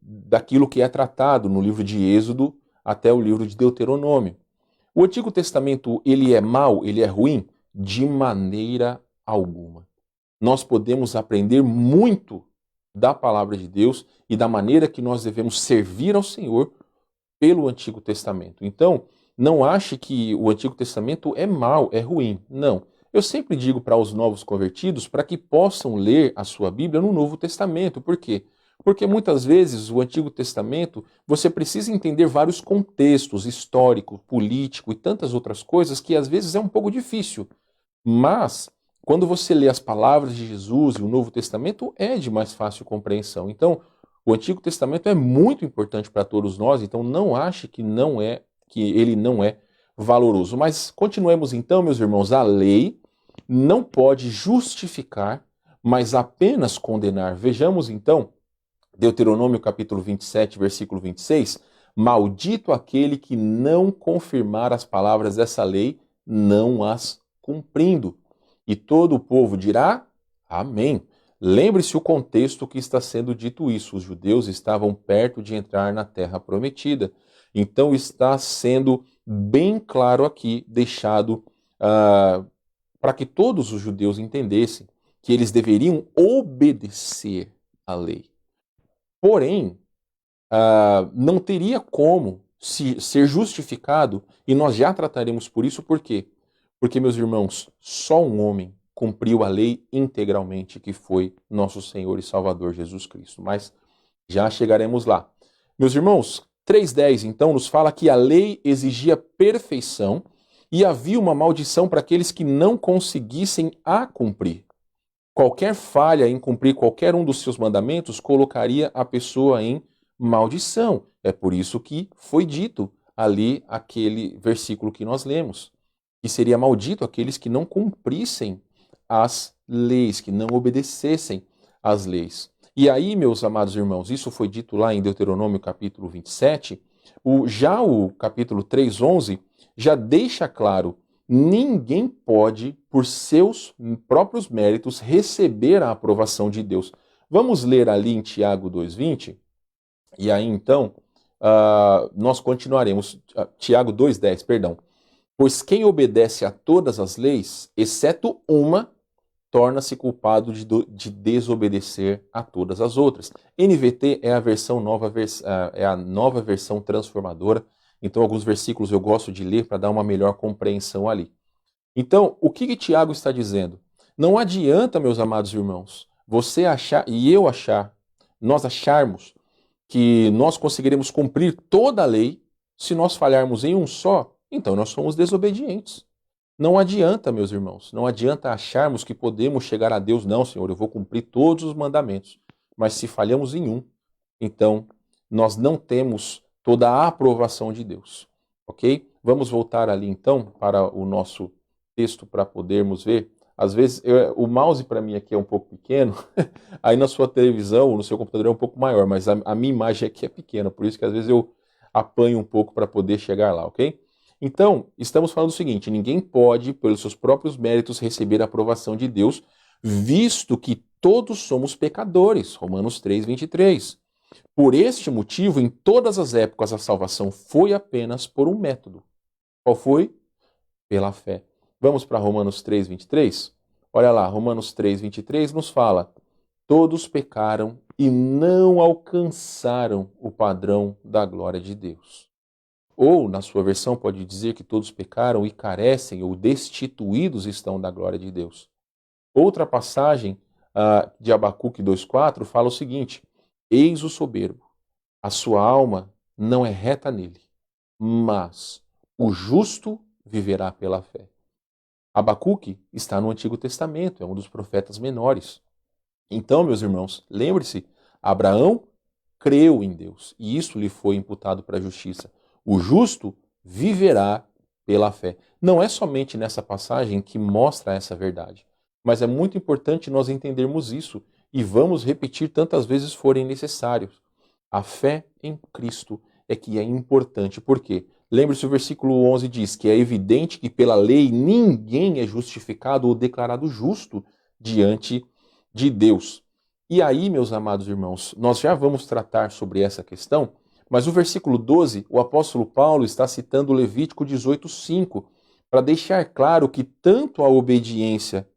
daquilo que é tratado no livro de Êxodo até o livro de Deuteronômio. O Antigo Testamento, ele é mau, ele é ruim? De maneira alguma. Nós podemos aprender muito da palavra de Deus e da maneira que nós devemos servir ao Senhor pelo Antigo Testamento. Então, não ache que o Antigo Testamento é mau, é ruim. Não. Eu sempre digo para os novos convertidos para que possam ler a sua Bíblia no Novo Testamento. Por quê? Porque muitas vezes o Antigo Testamento você precisa entender vários contextos histórico, político e tantas outras coisas que às vezes é um pouco difícil. Mas quando você lê as palavras de Jesus e o Novo Testamento é de mais fácil compreensão. Então, o Antigo Testamento é muito importante para todos nós, então não ache que ele não é valoroso. Mas continuemos então, meus irmãos, a lei não pode justificar, mas apenas condenar. Vejamos então Deuteronômio capítulo 27, versículo 26, maldito aquele que não confirmar as palavras dessa lei, não as cumprindo. E todo o povo dirá, amém. Lembre-se o contexto que está sendo dito isso. Os judeus estavam perto de entrar na terra prometida. Então está sendo bem claro aqui, deixado para que todos os judeus entendessem que eles deveriam obedecer à lei. Porém, não teria como ser justificado, e nós já trataremos por isso, por quê? Porque, meus irmãos, só um homem cumpriu a lei integralmente, que foi nosso Senhor e Salvador Jesus Cristo. Mas já chegaremos lá. Meus irmãos, 3:10 então nos fala que a lei exigia perfeição e havia uma maldição para aqueles que não conseguissem a cumprir. Qualquer falha em cumprir qualquer um dos seus mandamentos colocaria a pessoa em maldição. É por isso que foi dito ali aquele versículo que nós lemos, que seria maldito aqueles que não cumprissem as leis, que não obedecessem às leis. E aí, meus amados irmãos, isso foi dito lá em Deuteronômio capítulo 27, já o capítulo 3:11 já deixa claro: ninguém pode, por seus próprios méritos, receber a aprovação de Deus. Vamos ler ali em Tiago 2:20, e aí então nós continuaremos. Tiago 2:10, perdão. Pois quem obedece a todas as leis, exceto uma, torna-se culpado de desobedecer a todas as outras. NVT é a nova versão transformadora. Então, alguns versículos eu gosto de ler para dar uma melhor compreensão ali. Então, o que Tiago está dizendo? Não adianta, meus amados irmãos, você achar e eu achar, nós acharmos que nós conseguiremos cumprir toda a lei se nós falharmos em um só, então nós somos desobedientes. Não adianta, meus irmãos, não adianta acharmos que podemos chegar a Deus. Não, Senhor, eu vou cumprir todos os mandamentos. Mas se falhamos em um, então nós não temos toda a aprovação de Deus. Ok? Vamos voltar ali então para o nosso texto para podermos ver. Às vezes o mouse para mim aqui é um pouco pequeno, aí na sua televisão, no seu computador é um pouco maior, mas a minha imagem aqui é pequena, por isso que às vezes eu apanho um pouco para poder chegar lá, ok? Então, estamos falando o seguinte: ninguém pode, pelos seus próprios méritos, receber a aprovação de Deus, visto que todos somos pecadores. Romanos 3:23. Por este motivo, em todas as épocas, a salvação foi apenas por um método. Qual foi? Pela fé. Vamos para Romanos 3:23? Olha lá, Romanos 3:23 nos fala: todos pecaram e não alcançaram o padrão da glória de Deus. Ou, na sua versão, pode dizer que todos pecaram e carecem ou destituídos estão da glória de Deus. Outra passagem de Abacuque 2:4 fala o seguinte: eis o soberbo, a sua alma não é reta nele, mas o justo viverá pela fé. Abacuque está no Antigo Testamento, é um dos profetas menores. Então, meus irmãos, lembre-se, Abraão creu em Deus e isso lhe foi imputado para a justiça. O justo viverá pela fé. Não é somente nessa passagem que mostra essa verdade, mas é muito importante nós entendermos isso e vamos repetir tantas vezes forem necessários. A fé em Cristo é que é importante. Por quê? Lembre-se, o versículo 11 diz que é evidente que pela lei ninguém é justificado ou declarado justo diante de Deus. E aí, meus amados irmãos, nós já vamos tratar sobre essa questão, mas o versículo 12, o apóstolo Paulo está citando Levítico 18:5, para deixar claro que tanto a obediência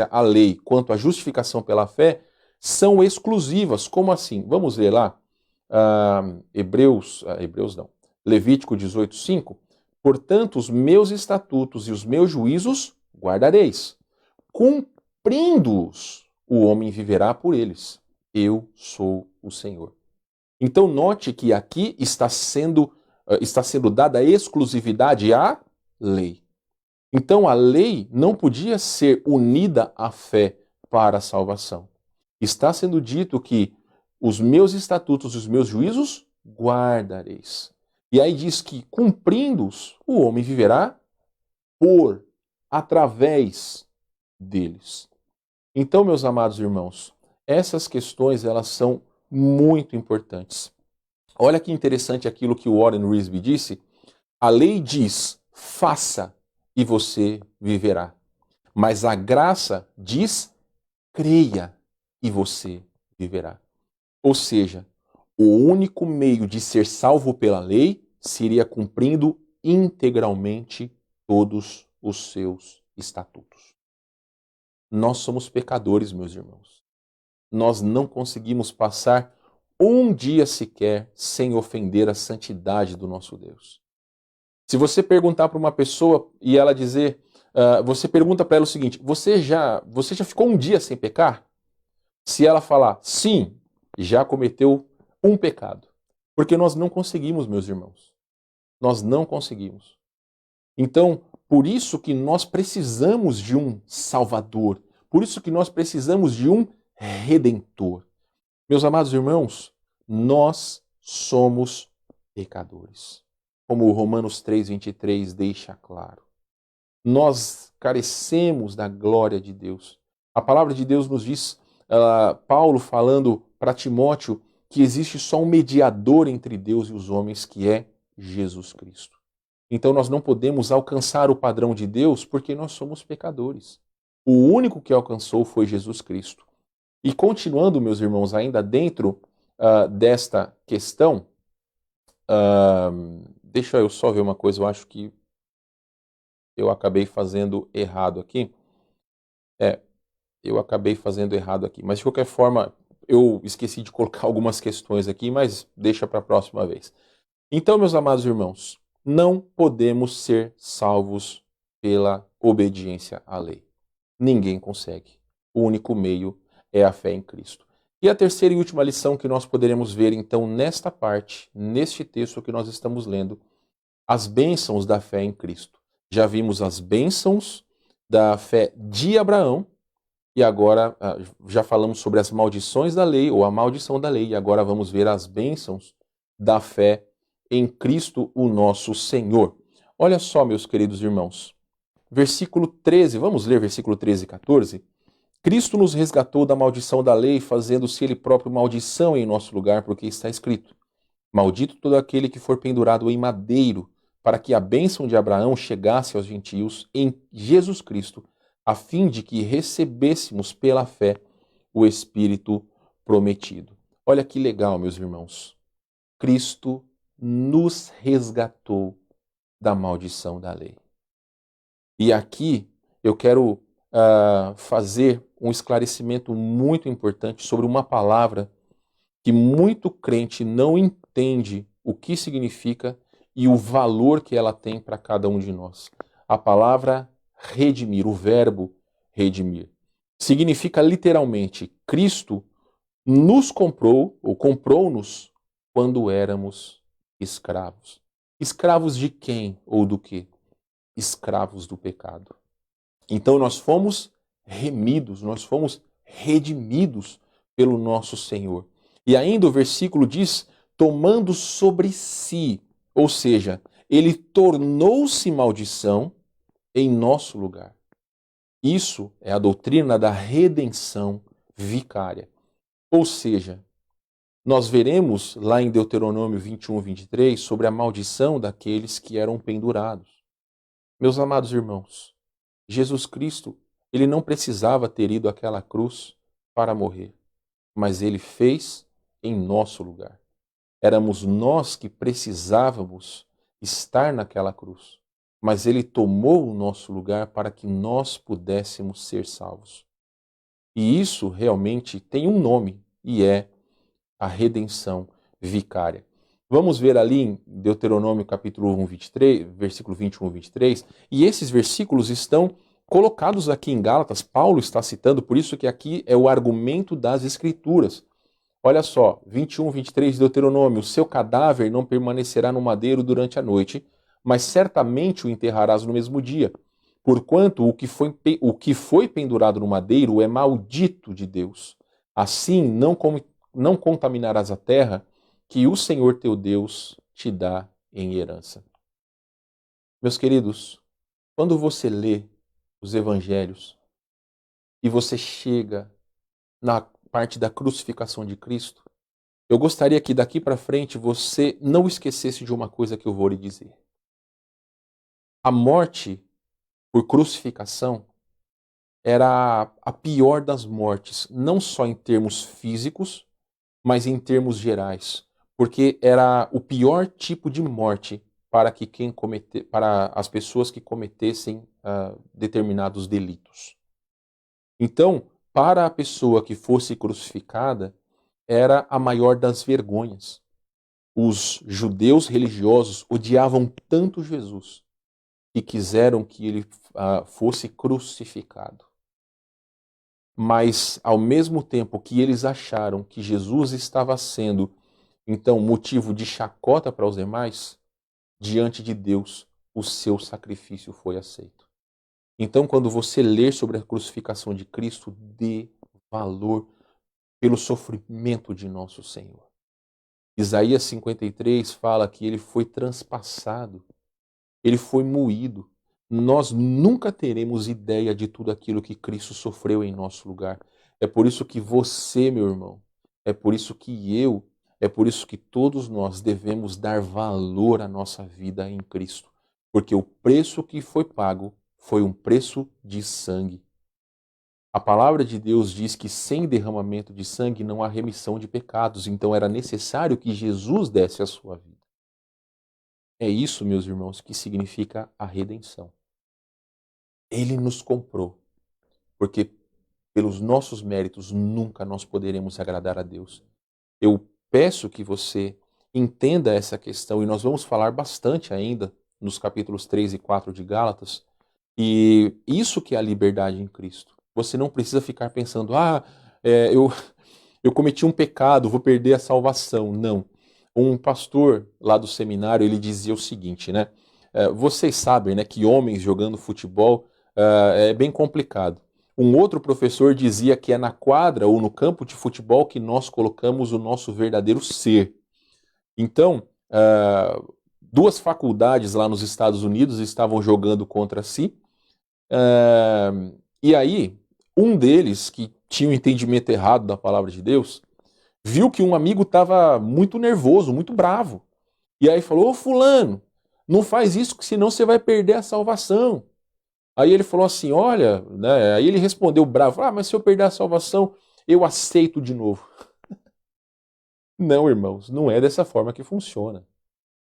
à lei quanto a justificação pela fé são exclusivas. Como assim? Vamos ler lá. Levítico 18:5. Portanto, os meus estatutos e os meus juízos guardareis. Cumprindo-os, o homem viverá por eles. Eu sou o Senhor. Então note que aqui está sendo dada exclusividade à lei. Então a lei não podia ser unida à fé para a salvação. Está sendo dito que os meus estatutos e os meus juízos guardareis. E aí diz que cumprindo-os, o homem viverá através deles. Então, meus amados irmãos, essas questões elas são muito importantes. Olha que interessante aquilo que o Warren Wiersbe disse. A lei diz, faça e você viverá. Mas a graça diz, creia e você viverá. Ou seja, o único meio de ser salvo pela lei seria cumprindo integralmente todos os seus estatutos. Nós somos pecadores, meus irmãos. Nós não conseguimos passar um dia sequer sem ofender a santidade do nosso Deus. Se você perguntar para uma pessoa e ela dizer, você pergunta para ela o seguinte: você já ficou um dia sem pecar? Se ela falar sim, já cometeu um pecado. Porque nós não conseguimos, meus irmãos. Nós não conseguimos. Então, por isso que nós precisamos de um Salvador. Por isso que nós precisamos de um Redentor. Meus amados irmãos, nós somos pecadores. Como o Romanos 3:23 deixa claro. Nós carecemos da glória de Deus. A palavra de Deus nos diz, Paulo falando para Timóteo, que existe só um mediador entre Deus e os homens, que é Jesus Cristo. Então nós não podemos alcançar o padrão de Deus porque nós somos pecadores. O único que alcançou foi Jesus Cristo. E continuando, meus irmãos, ainda dentro desta questão, deixa eu só ver uma coisa, eu acho que eu acabei fazendo errado aqui. Eu acabei fazendo errado aqui. Mas de qualquer forma, eu esqueci de colocar algumas questões aqui, mas deixa para a próxima vez. Então, meus amados irmãos, não podemos ser salvos pela obediência à lei. Ninguém consegue. O único meio é a fé em Cristo. E a terceira e última lição que nós poderemos ver, então, nesta parte, neste texto que nós estamos lendo, as bênçãos da fé em Cristo. Já vimos as bênçãos da fé de Abraão, e agora já falamos sobre as maldições da lei, ou a maldição da lei, e agora vamos ver as bênçãos da fé em Cristo o nosso Senhor. Olha só, meus queridos irmãos, versículo 13, vamos ler versículo 13 e 14? Cristo nos resgatou da maldição da lei, fazendo-se ele próprio maldição em nosso lugar, porque está escrito: maldito todo aquele que for pendurado em madeiro, para que a bênção de Abraão chegasse aos gentios em Jesus Cristo, a fim de que recebêssemos pela fé o Espírito prometido. Olha que legal, meus irmãos. Cristo nos resgatou da maldição da lei. E aqui eu quero fazer um esclarecimento muito importante sobre uma palavra que muito crente não entende o que significa e o valor que ela tem para cada um de nós. A palavra redimir, o verbo redimir, significa literalmente: Cristo nos comprou, ou comprou-nos, quando éramos escravos. Escravos de quem ou do quê? Escravos do pecado. Então nós fomos remidos, nós fomos redimidos pelo nosso Senhor. E ainda o versículo diz: tomando sobre si, ou seja, ele tornou-se maldição em nosso lugar. Isso é a doutrina da redenção vicária. Ou seja, nós veremos lá em Deuteronômio 21, 23 sobre a maldição daqueles que eram pendurados. Meus amados irmãos, Jesus Cristo, ele não precisava ter ido àquela cruz para morrer, mas ele fez em nosso lugar. Éramos nós que precisávamos estar naquela cruz, mas ele tomou o nosso lugar para que nós pudéssemos ser salvos. E isso realmente tem um nome, e é a redenção vicária. Vamos ver ali em Deuteronômio capítulo 1, 23, versículo 21, 23, e esses versículos estão colocados aqui em Gálatas. Paulo está citando, por isso que aqui é o argumento das Escrituras. Olha só, 21, 23 de Deuteronômio: o seu cadáver não permanecerá no madeiro durante a noite, mas certamente o enterrarás no mesmo dia. Porquanto o que foi pendurado no madeiro é maldito de Deus. Assim não contaminarás a terra que o Senhor teu Deus te dá em herança. Meus queridos, quando você lê os evangelhos e você chega na parte da crucificação de Cristo, eu gostaria que daqui para frente você não esquecesse de uma coisa que eu vou lhe dizer. A morte por crucificação era a pior das mortes, não só em termos físicos, mas em termos gerais, porque era o pior tipo de morte para as pessoas que cometessem determinados delitos. Então, para a pessoa que fosse crucificada, era a maior das vergonhas. Os judeus religiosos odiavam tanto Jesus que quiseram que ele fosse crucificado. Mas, ao mesmo tempo que eles acharam que Jesus estava sendo, então, motivo de chacota para os demais, diante de Deus, o seu sacrifício foi aceito. Então, quando você ler sobre a crucificação de Cristo, dê valor pelo sofrimento de nosso Senhor. Isaías 53 fala que ele foi transpassado, ele foi moído. Nós nunca teremos ideia de tudo aquilo que Cristo sofreu em nosso lugar. É por isso que você, meu irmão, é por isso que eu, é por isso que todos nós devemos dar valor à nossa vida em Cristo. Porque o preço que foi pago foi um preço de sangue. A palavra de Deus diz que sem derramamento de sangue não há remissão de pecados. Então era necessário que Jesus desse a sua vida. É isso, meus irmãos, que significa a redenção. Ele nos comprou, porque pelos nossos méritos nunca nós poderemos agradar a Deus. Eu peço que você entenda essa questão, e nós vamos falar bastante ainda nos capítulos 3 e 4 de Gálatas, e isso que é a liberdade em Cristo. Você não precisa ficar pensando, eu cometi um pecado, vou perder a salvação. Não. Um pastor lá do seminário, ele dizia o seguinte, né? Vocês sabem, né, que homens jogando futebol é bem complicado. Um outro professor dizia que é na quadra ou no campo de futebol que nós colocamos o nosso verdadeiro ser. Então, duas faculdades lá nos Estados Unidos estavam jogando contra si. E aí, um deles, que tinha um entendimento errado da palavra de Deus, viu que um amigo estava muito nervoso, muito bravo. E aí falou: ô fulano, não faz isso, senão você vai perder a salvação. Aí ele falou assim: olha, né? Aí ele respondeu bravo: mas se eu perder a salvação, eu aceito de novo. Não, irmãos, não é dessa forma que funciona.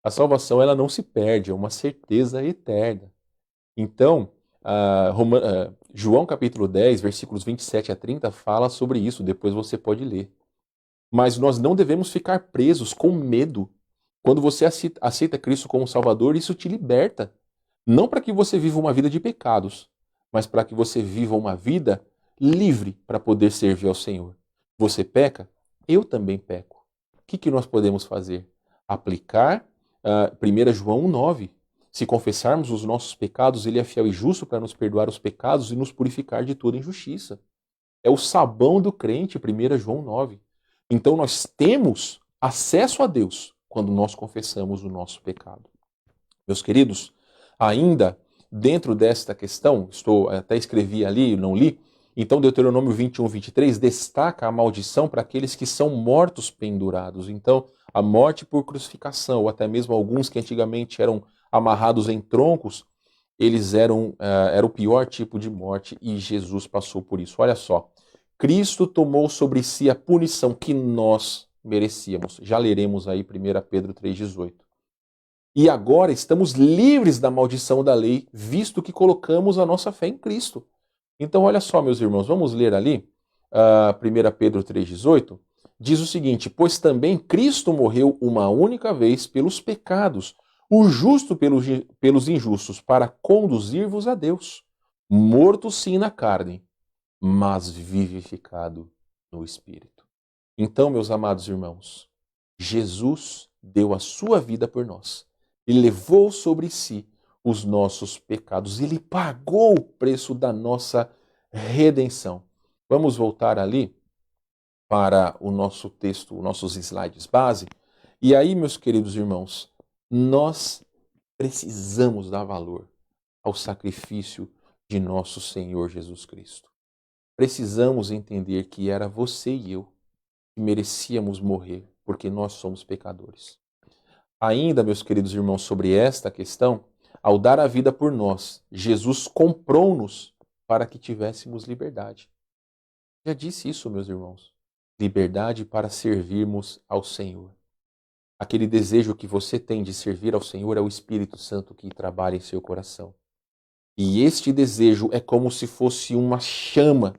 A salvação, ela não se perde, é uma certeza eterna. Então, João capítulo 10, versículos 27 a 30 fala sobre isso, depois você pode ler. Mas nós não devemos ficar presos com medo. Quando você aceita Cristo como Salvador, isso te liberta. Não para que você viva uma vida de pecados, mas para que você viva uma vida livre para poder servir ao Senhor. Você peca? Eu também peco. O que nós podemos fazer? Aplicar 1 João 1,9. Se confessarmos os nossos pecados, Ele é fiel e justo para nos perdoar os pecados e nos purificar de toda injustiça. É o sabão do crente, 1 João 9. Então nós temos acesso a Deus quando nós confessamos o nosso pecado. Meus queridos, ainda dentro desta questão, até escrevi ali, não li, então Deuteronômio 21, 23 destaca a maldição para aqueles que são mortos pendurados. Então, a morte por crucificação, ou até mesmo alguns que antigamente eram amarrados em troncos, eles era o pior tipo de morte e Jesus passou por isso. Olha só, Cristo tomou sobre si a punição que nós merecíamos. Já leremos aí 1 Pedro 3,18. E agora estamos livres da maldição da lei, visto que colocamos a nossa fé em Cristo. Então, olha só, meus irmãos, vamos ler ali 1 Pedro 3,18. Diz o seguinte: pois também Cristo morreu uma única vez pelos pecados, o justo pelos injustos, para conduzir-vos a Deus, morto sim na carne, mas vivificado no Espírito. Então, meus amados irmãos, Jesus deu a sua vida por nós. Ele levou sobre si os nossos pecados. Ele pagou o preço da nossa redenção. Vamos voltar ali para o nosso texto, os nossos slides base. E aí, meus queridos irmãos, nós precisamos dar valor ao sacrifício de nosso Senhor Jesus Cristo. Precisamos entender que era você e eu que merecíamos morrer, porque nós somos pecadores. Ainda, meus queridos irmãos, sobre esta questão, ao dar a vida por nós, Jesus comprou-nos para que tivéssemos liberdade. Já disse isso, meus irmãos. Liberdade para servirmos ao Senhor. Aquele desejo que você tem de servir ao Senhor é o Espírito Santo que trabalha em seu coração. E este desejo é como se fosse uma chama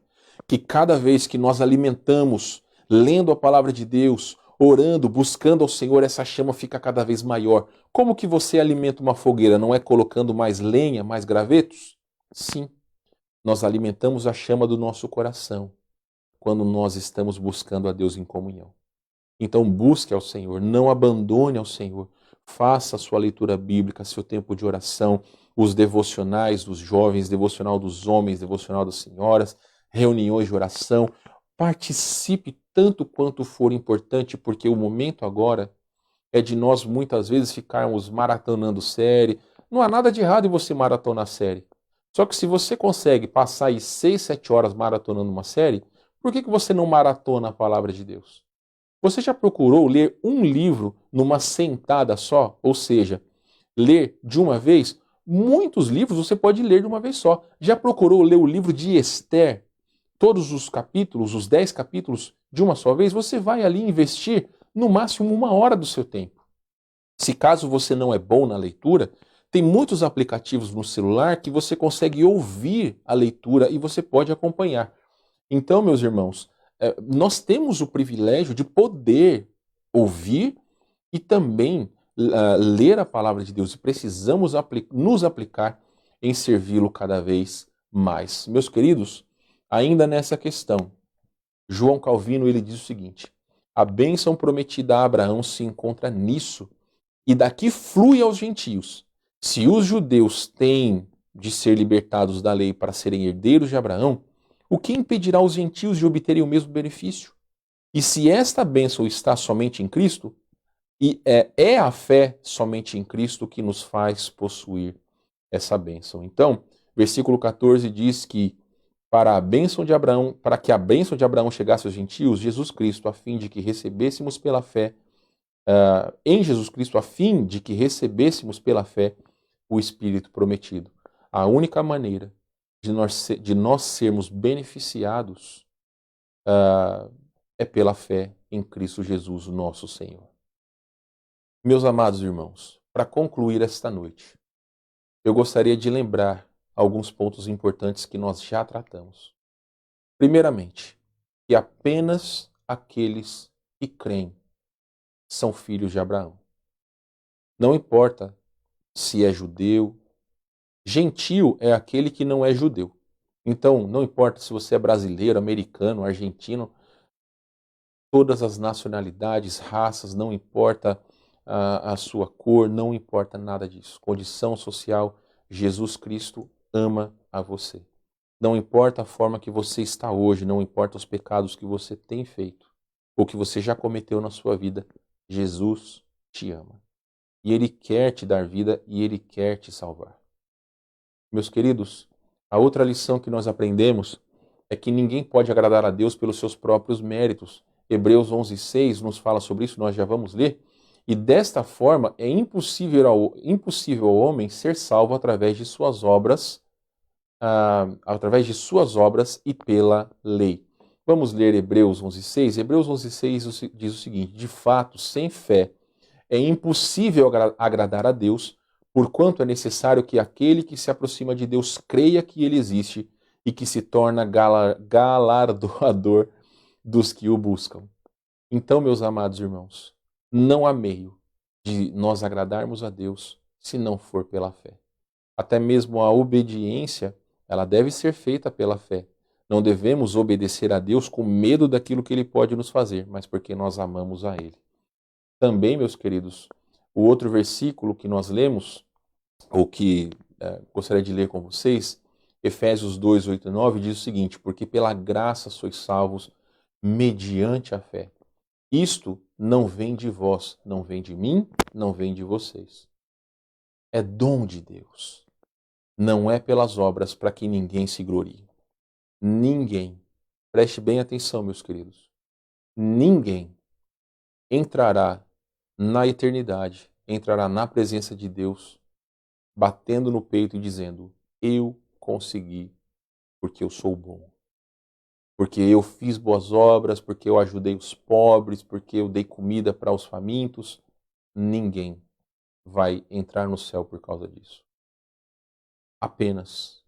que cada vez que nós alimentamos, lendo a palavra de Deus, orando, buscando ao Senhor, essa chama fica cada vez maior. Como que você alimenta uma fogueira? Não é colocando mais lenha, mais gravetos? Sim, nós alimentamos a chama do nosso coração quando nós estamos buscando a Deus em comunhão. Então busque ao Senhor, não abandone ao Senhor. Faça a sua leitura bíblica, seu tempo de oração, os devocionais dos jovens, devocional dos homens, devocional das senhoras, reuniões de oração. Participe tanto quanto for importante, porque o momento agora é de nós muitas vezes ficarmos maratonando série. Não há nada de errado em você maratonar série. Só que se você consegue passar aí 6, 7 horas maratonando uma série, por que você não maratona a palavra de Deus? Você já procurou ler um livro numa sentada só? Ou seja, ler de uma vez? Muitos livros você pode ler de uma vez só. Já procurou ler o livro de Esther? Todos os capítulos, os 10 capítulos de uma só vez? Você vai ali investir no máximo 1 hora do seu tempo. Se caso você não é bom na leitura, tem muitos aplicativos no celular que você consegue ouvir a leitura e você pode acompanhar. Então, meus irmãos, nós temos o privilégio de poder ouvir e também ler a palavra de Deus e precisamos nos aplicar em servi-lo cada vez mais. Meus queridos, ainda nessa questão, João Calvino ele diz o seguinte: a bênção prometida a Abraão se encontra nisso e daqui flui aos gentios. Se os judeus têm de ser libertados da lei para serem herdeiros de Abraão, o que impedirá os gentios de obterem o mesmo benefício? E se esta bênção está somente em Cristo, E é a fé somente em Cristo que nos faz possuir essa bênção. Então, versículo 14 diz que para que a bênção de Abraão chegasse aos gentios, Jesus Cristo, a fim de que recebêssemos pela fé, em Jesus Cristo, a fim de que recebêssemos pela fé o Espírito prometido. A única maneira de nós sermos beneficiados é pela fé em Cristo Jesus, nosso Senhor. Meus amados irmãos, para concluir esta noite, eu gostaria de lembrar alguns pontos importantes que nós já tratamos. Primeiramente, que apenas aqueles que creem são filhos de Abraão. Não importa se é judeu, gentil é aquele que não é judeu. Então, não importa se você é brasileiro, americano, argentino, todas as nacionalidades, raças, não importa a sua cor, não importa nada disso. Condição social, Jesus Cristo ama a você. Não importa a forma que você está hoje, não importa os pecados que você tem feito, ou que você já cometeu na sua vida, Jesus te ama. E Ele quer te dar vida e Ele quer te salvar. Meus queridos, a outra lição que nós aprendemos é que ninguém pode agradar a Deus pelos seus próprios méritos. Hebreus 11:6 nos fala sobre isso, nós já vamos ler. E desta forma é impossível ao homem ser salvo através de suas obras, e pela lei. Vamos ler Hebreus 11:6. Hebreus 11:6 diz o seguinte: de fato, sem fé é impossível agradar a Deus, porquanto é necessário que aquele que se aproxima de Deus creia que Ele existe e que se torna galardoador dos que o buscam. Então, meus amados irmãos, não há meio de nós agradarmos a Deus se não for pela fé. Até mesmo a obediência, ela deve ser feita pela fé. Não devemos obedecer a Deus com medo daquilo que Ele pode nos fazer, mas porque nós amamos a Ele. Também, meus queridos, o outro versículo que nós lemos, ou que gostaria de ler com vocês, Efésios 2, 8 e 9, diz o seguinte: porque pela graça sois salvos mediante a fé. Isto não vem de vós, não vem de mim, não vem de vocês. É dom de Deus. Não é pelas obras para que ninguém se glorie. Ninguém, preste bem atenção, meus queridos, ninguém entrará na eternidade, entrará na presença de Deus, batendo no peito e dizendo: eu consegui porque eu sou bom. Porque eu fiz boas obras, porque eu ajudei os pobres, porque eu dei comida para os famintos. Ninguém vai entrar no céu por causa disso. Apenas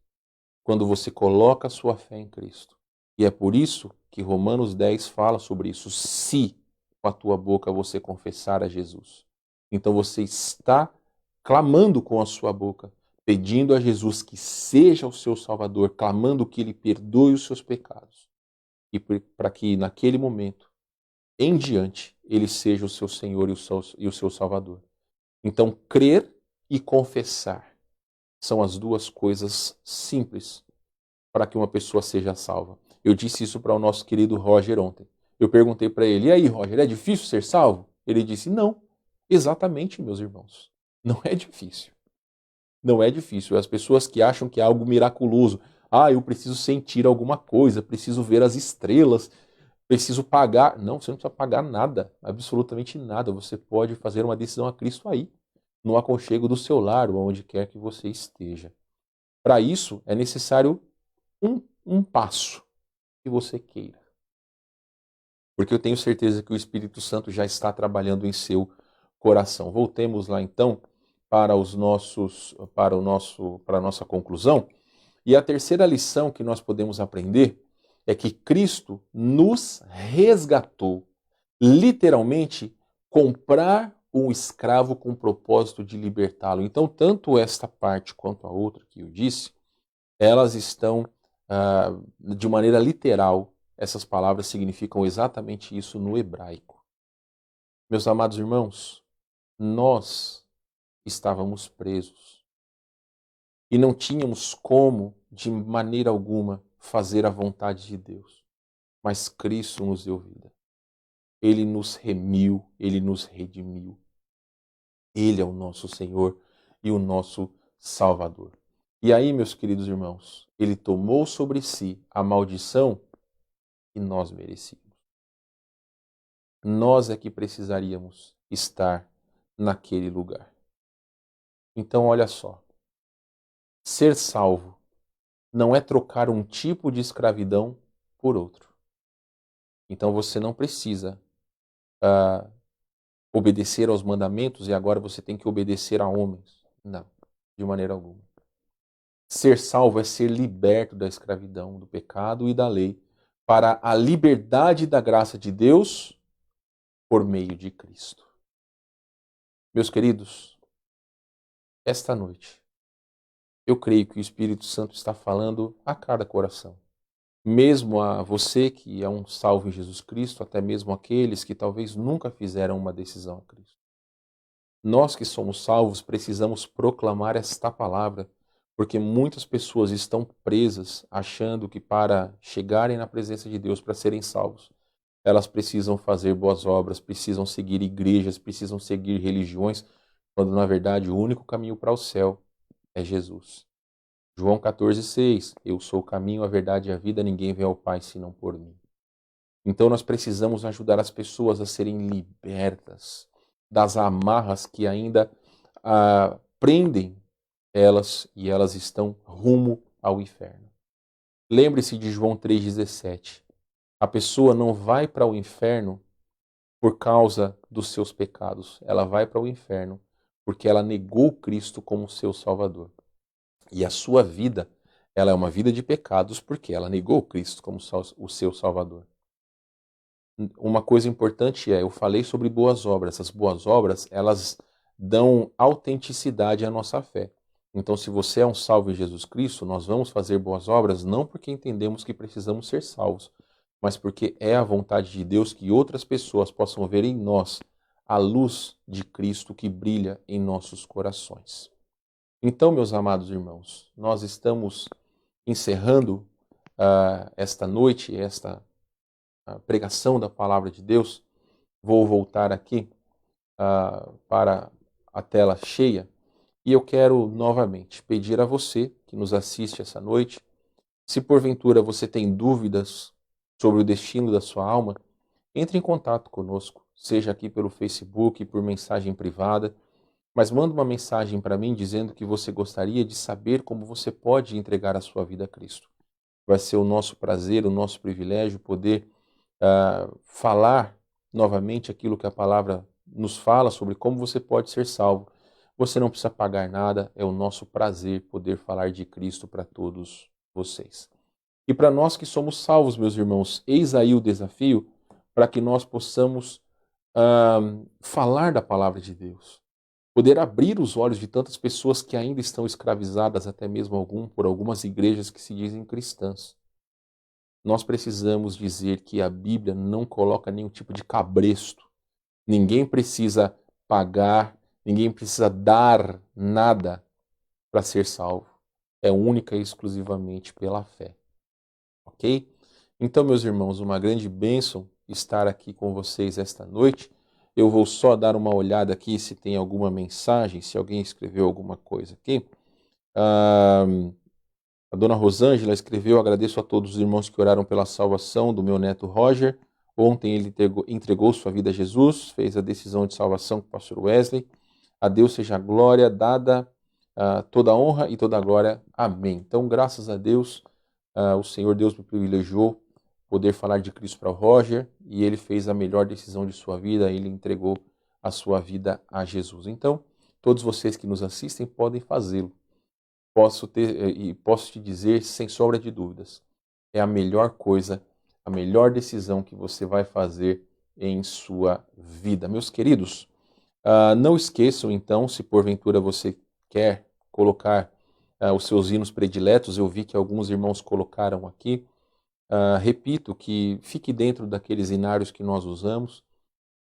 quando você coloca a sua fé em Cristo. E é por isso que Romanos 10 fala sobre isso. Se com a tua boca você confessar a Jesus, então você está clamando com a sua boca, pedindo a Jesus que seja o seu Salvador, clamando que Ele perdoe os seus pecados. E para que naquele momento, em diante, Ele seja o seu Senhor e o seu Salvador. Então, crer e confessar são as duas coisas simples para que uma pessoa seja salva. Eu disse isso para o nosso querido Roger ontem. Eu perguntei para ele: e aí, Roger, é difícil ser salvo? Ele disse: não. Exatamente, meus irmãos. Não é difícil. Não é difícil. As pessoas que acham que é algo miraculoso. Eu preciso sentir alguma coisa, preciso ver as estrelas, preciso pagar. Não, você não precisa pagar nada, absolutamente nada. Você pode fazer uma decisão a Cristo aí, no aconchego do seu lar, ou onde quer que você esteja. Para isso, é necessário um passo que você queira. Porque eu tenho certeza que o Espírito Santo já está trabalhando em seu coração. Voltemos lá então para a nossa conclusão. E a terceira lição que nós podemos aprender é que Cristo nos resgatou. Literalmente, comprar um escravo com o propósito de libertá-lo. Então, tanto esta parte quanto a outra que eu disse, elas estão, de maneira literal, essas palavras significam exatamente isso no hebraico. Meus amados irmãos, nós estávamos presos e não tínhamos como, de maneira alguma, fazer a vontade de Deus. Mas Cristo nos deu vida. Ele nos remiu, Ele nos redimiu. Ele é o nosso Senhor e o nosso Salvador. E aí, meus queridos irmãos, Ele tomou sobre si a maldição que nós merecíamos. Nós é que precisaríamos estar naquele lugar. Então, olha só. Ser salvo não é trocar um tipo de escravidão por outro. Então, você não precisa obedecer aos mandamentos e agora você tem que obedecer a homens. Não, de maneira alguma. Ser salvo é ser liberto da escravidão, do pecado e da lei para a liberdade da graça de Deus por meio de Cristo. Meus queridos, esta noite, eu creio que o Espírito Santo está falando a cada coração. Mesmo a você que é um salvo em Jesus Cristo, até mesmo aqueles que talvez nunca fizeram uma decisão a Cristo. Nós que somos salvos precisamos proclamar esta palavra, porque muitas pessoas estão presas achando que para chegarem na presença de Deus, para serem salvos, elas precisam fazer boas obras, precisam seguir igrejas, precisam seguir religiões, quando na verdade o único caminho para o céu é Jesus. João 14,6, eu sou o caminho, a verdade e a vida, ninguém vem ao Pai senão por mim. Então nós precisamos ajudar as pessoas a serem libertas das amarras que ainda prendem elas e elas estão rumo ao inferno. Lembre-se de João 3,17. A pessoa não vai para o inferno por causa dos seus pecados. Ela vai para o inferno porque ela negou Cristo como seu Salvador. E a sua vida, ela é uma vida de pecados porque ela negou Cristo como o seu Salvador. Uma coisa importante eu falei sobre boas obras. As boas obras, elas dão autenticidade à nossa fé. Então, se você é um salvo em Jesus Cristo, nós vamos fazer boas obras não porque entendemos que precisamos ser salvos, mas porque é a vontade de Deus que outras pessoas possam ver em nós a luz de Cristo que brilha em nossos corações. Então, meus amados irmãos, nós estamos encerrando esta noite, esta pregação da Palavra de Deus. Vou voltar aqui para a tela cheia e eu quero novamente pedir a você que nos assiste essa noite, se porventura você tem dúvidas sobre o destino da sua alma, entre em contato conosco, seja aqui pelo Facebook, por mensagem privada, mas manda uma mensagem para mim dizendo que você gostaria de saber como você pode entregar a sua vida a Cristo. Vai ser o nosso prazer, o nosso privilégio poder falar novamente aquilo que a palavra nos fala sobre como você pode ser salvo. Você não precisa pagar nada, é o nosso prazer poder falar de Cristo para todos vocês. E para nós que somos salvos, meus irmãos, eis aí o desafio para que nós possamos falar da palavra de Deus. Poder abrir os olhos de tantas pessoas que ainda estão escravizadas, até mesmo por algumas igrejas que se dizem cristãs. Nós precisamos dizer que a Bíblia não coloca nenhum tipo de cabresto. Ninguém precisa pagar, ninguém precisa dar nada para ser salvo. É única e exclusivamente pela fé. Ok? Então, meus irmãos, uma grande bênção estar aqui com vocês esta noite. Eu vou só dar uma olhada aqui se tem alguma mensagem, se alguém escreveu alguma coisa aqui. A dona Rosângela escreveu: agradeço a todos os irmãos que oraram pela salvação do meu neto Roger. Ontem ele entregou sua vida a Jesus, fez a decisão de salvação com o pastor Wesley. A Deus seja a glória, dada toda a honra e toda a glória. Amém. Então, graças a Deus, o Senhor Deus me privilegiou poder falar de Cristo para o Roger, e ele fez a melhor decisão de sua vida, ele entregou a sua vida a Jesus. Então, todos vocês que nos assistem podem fazê-lo. Posso te dizer, sem sombra de dúvidas, é a melhor coisa, a melhor decisão que você vai fazer em sua vida. Meus queridos, não esqueçam então, se porventura você quer colocar os seus hinos prediletos, eu vi que alguns irmãos colocaram aqui. Repito que fique dentro daqueles hinários que nós usamos,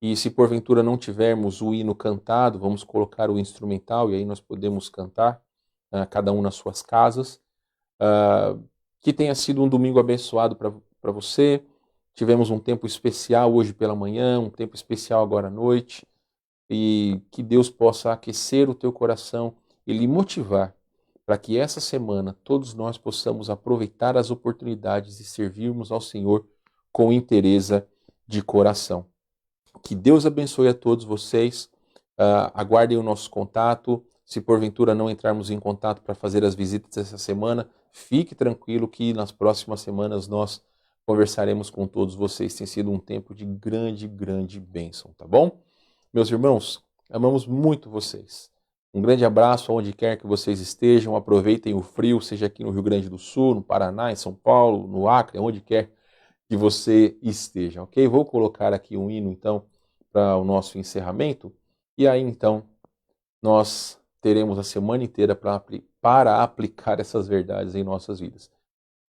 e se porventura não tivermos o hino cantado, vamos colocar o instrumental e aí nós podemos cantar, cada um nas suas casas. Que tenha sido um domingo abençoado para você, tivemos um tempo especial hoje pela manhã, um tempo especial agora à noite, e que Deus possa aquecer o teu coração e lhe motivar para que essa semana todos nós possamos aproveitar as oportunidades e servirmos ao Senhor com inteireza de coração. Que Deus abençoe a todos vocês. Aguardem o nosso contato. Se porventura não entrarmos em contato para fazer as visitas essa semana, fique tranquilo que nas próximas semanas nós conversaremos com todos vocês. Tem sido um tempo de grande, grande bênção, tá bom? Meus irmãos, amamos muito vocês. Um grande abraço aonde quer que vocês estejam. Aproveitem o frio, seja aqui no Rio Grande do Sul, no Paraná, em São Paulo, no Acre, onde quer que você esteja, ok? Vou colocar aqui um hino, então, para o nosso encerramento. E aí, então, nós teremos a semana inteira para aplicar essas verdades em nossas vidas.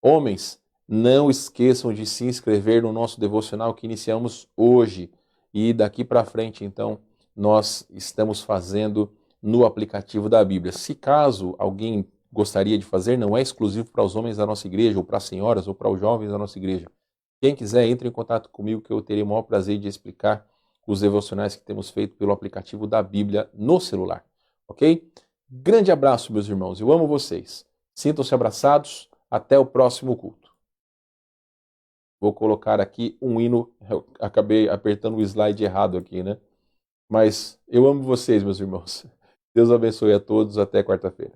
Homens, não esqueçam de se inscrever no nosso devocional que iniciamos hoje. E daqui para frente, então, nós estamos fazendo no aplicativo da Bíblia. Se caso alguém gostaria de fazer, não é exclusivo para os homens da nossa igreja, ou para as senhoras, ou para os jovens da nossa igreja. Quem quiser, entre em contato comigo que eu terei o maior prazer de explicar os devocionais que temos feito pelo aplicativo da Bíblia no celular, ok? Grande abraço, meus irmãos, eu amo vocês. Sintam-se abraçados, até o próximo culto. Vou colocar aqui um hino, eu acabei apertando o slide errado aqui, né? Mas eu amo vocês, meus irmãos. Deus abençoe a todos, até quarta-feira.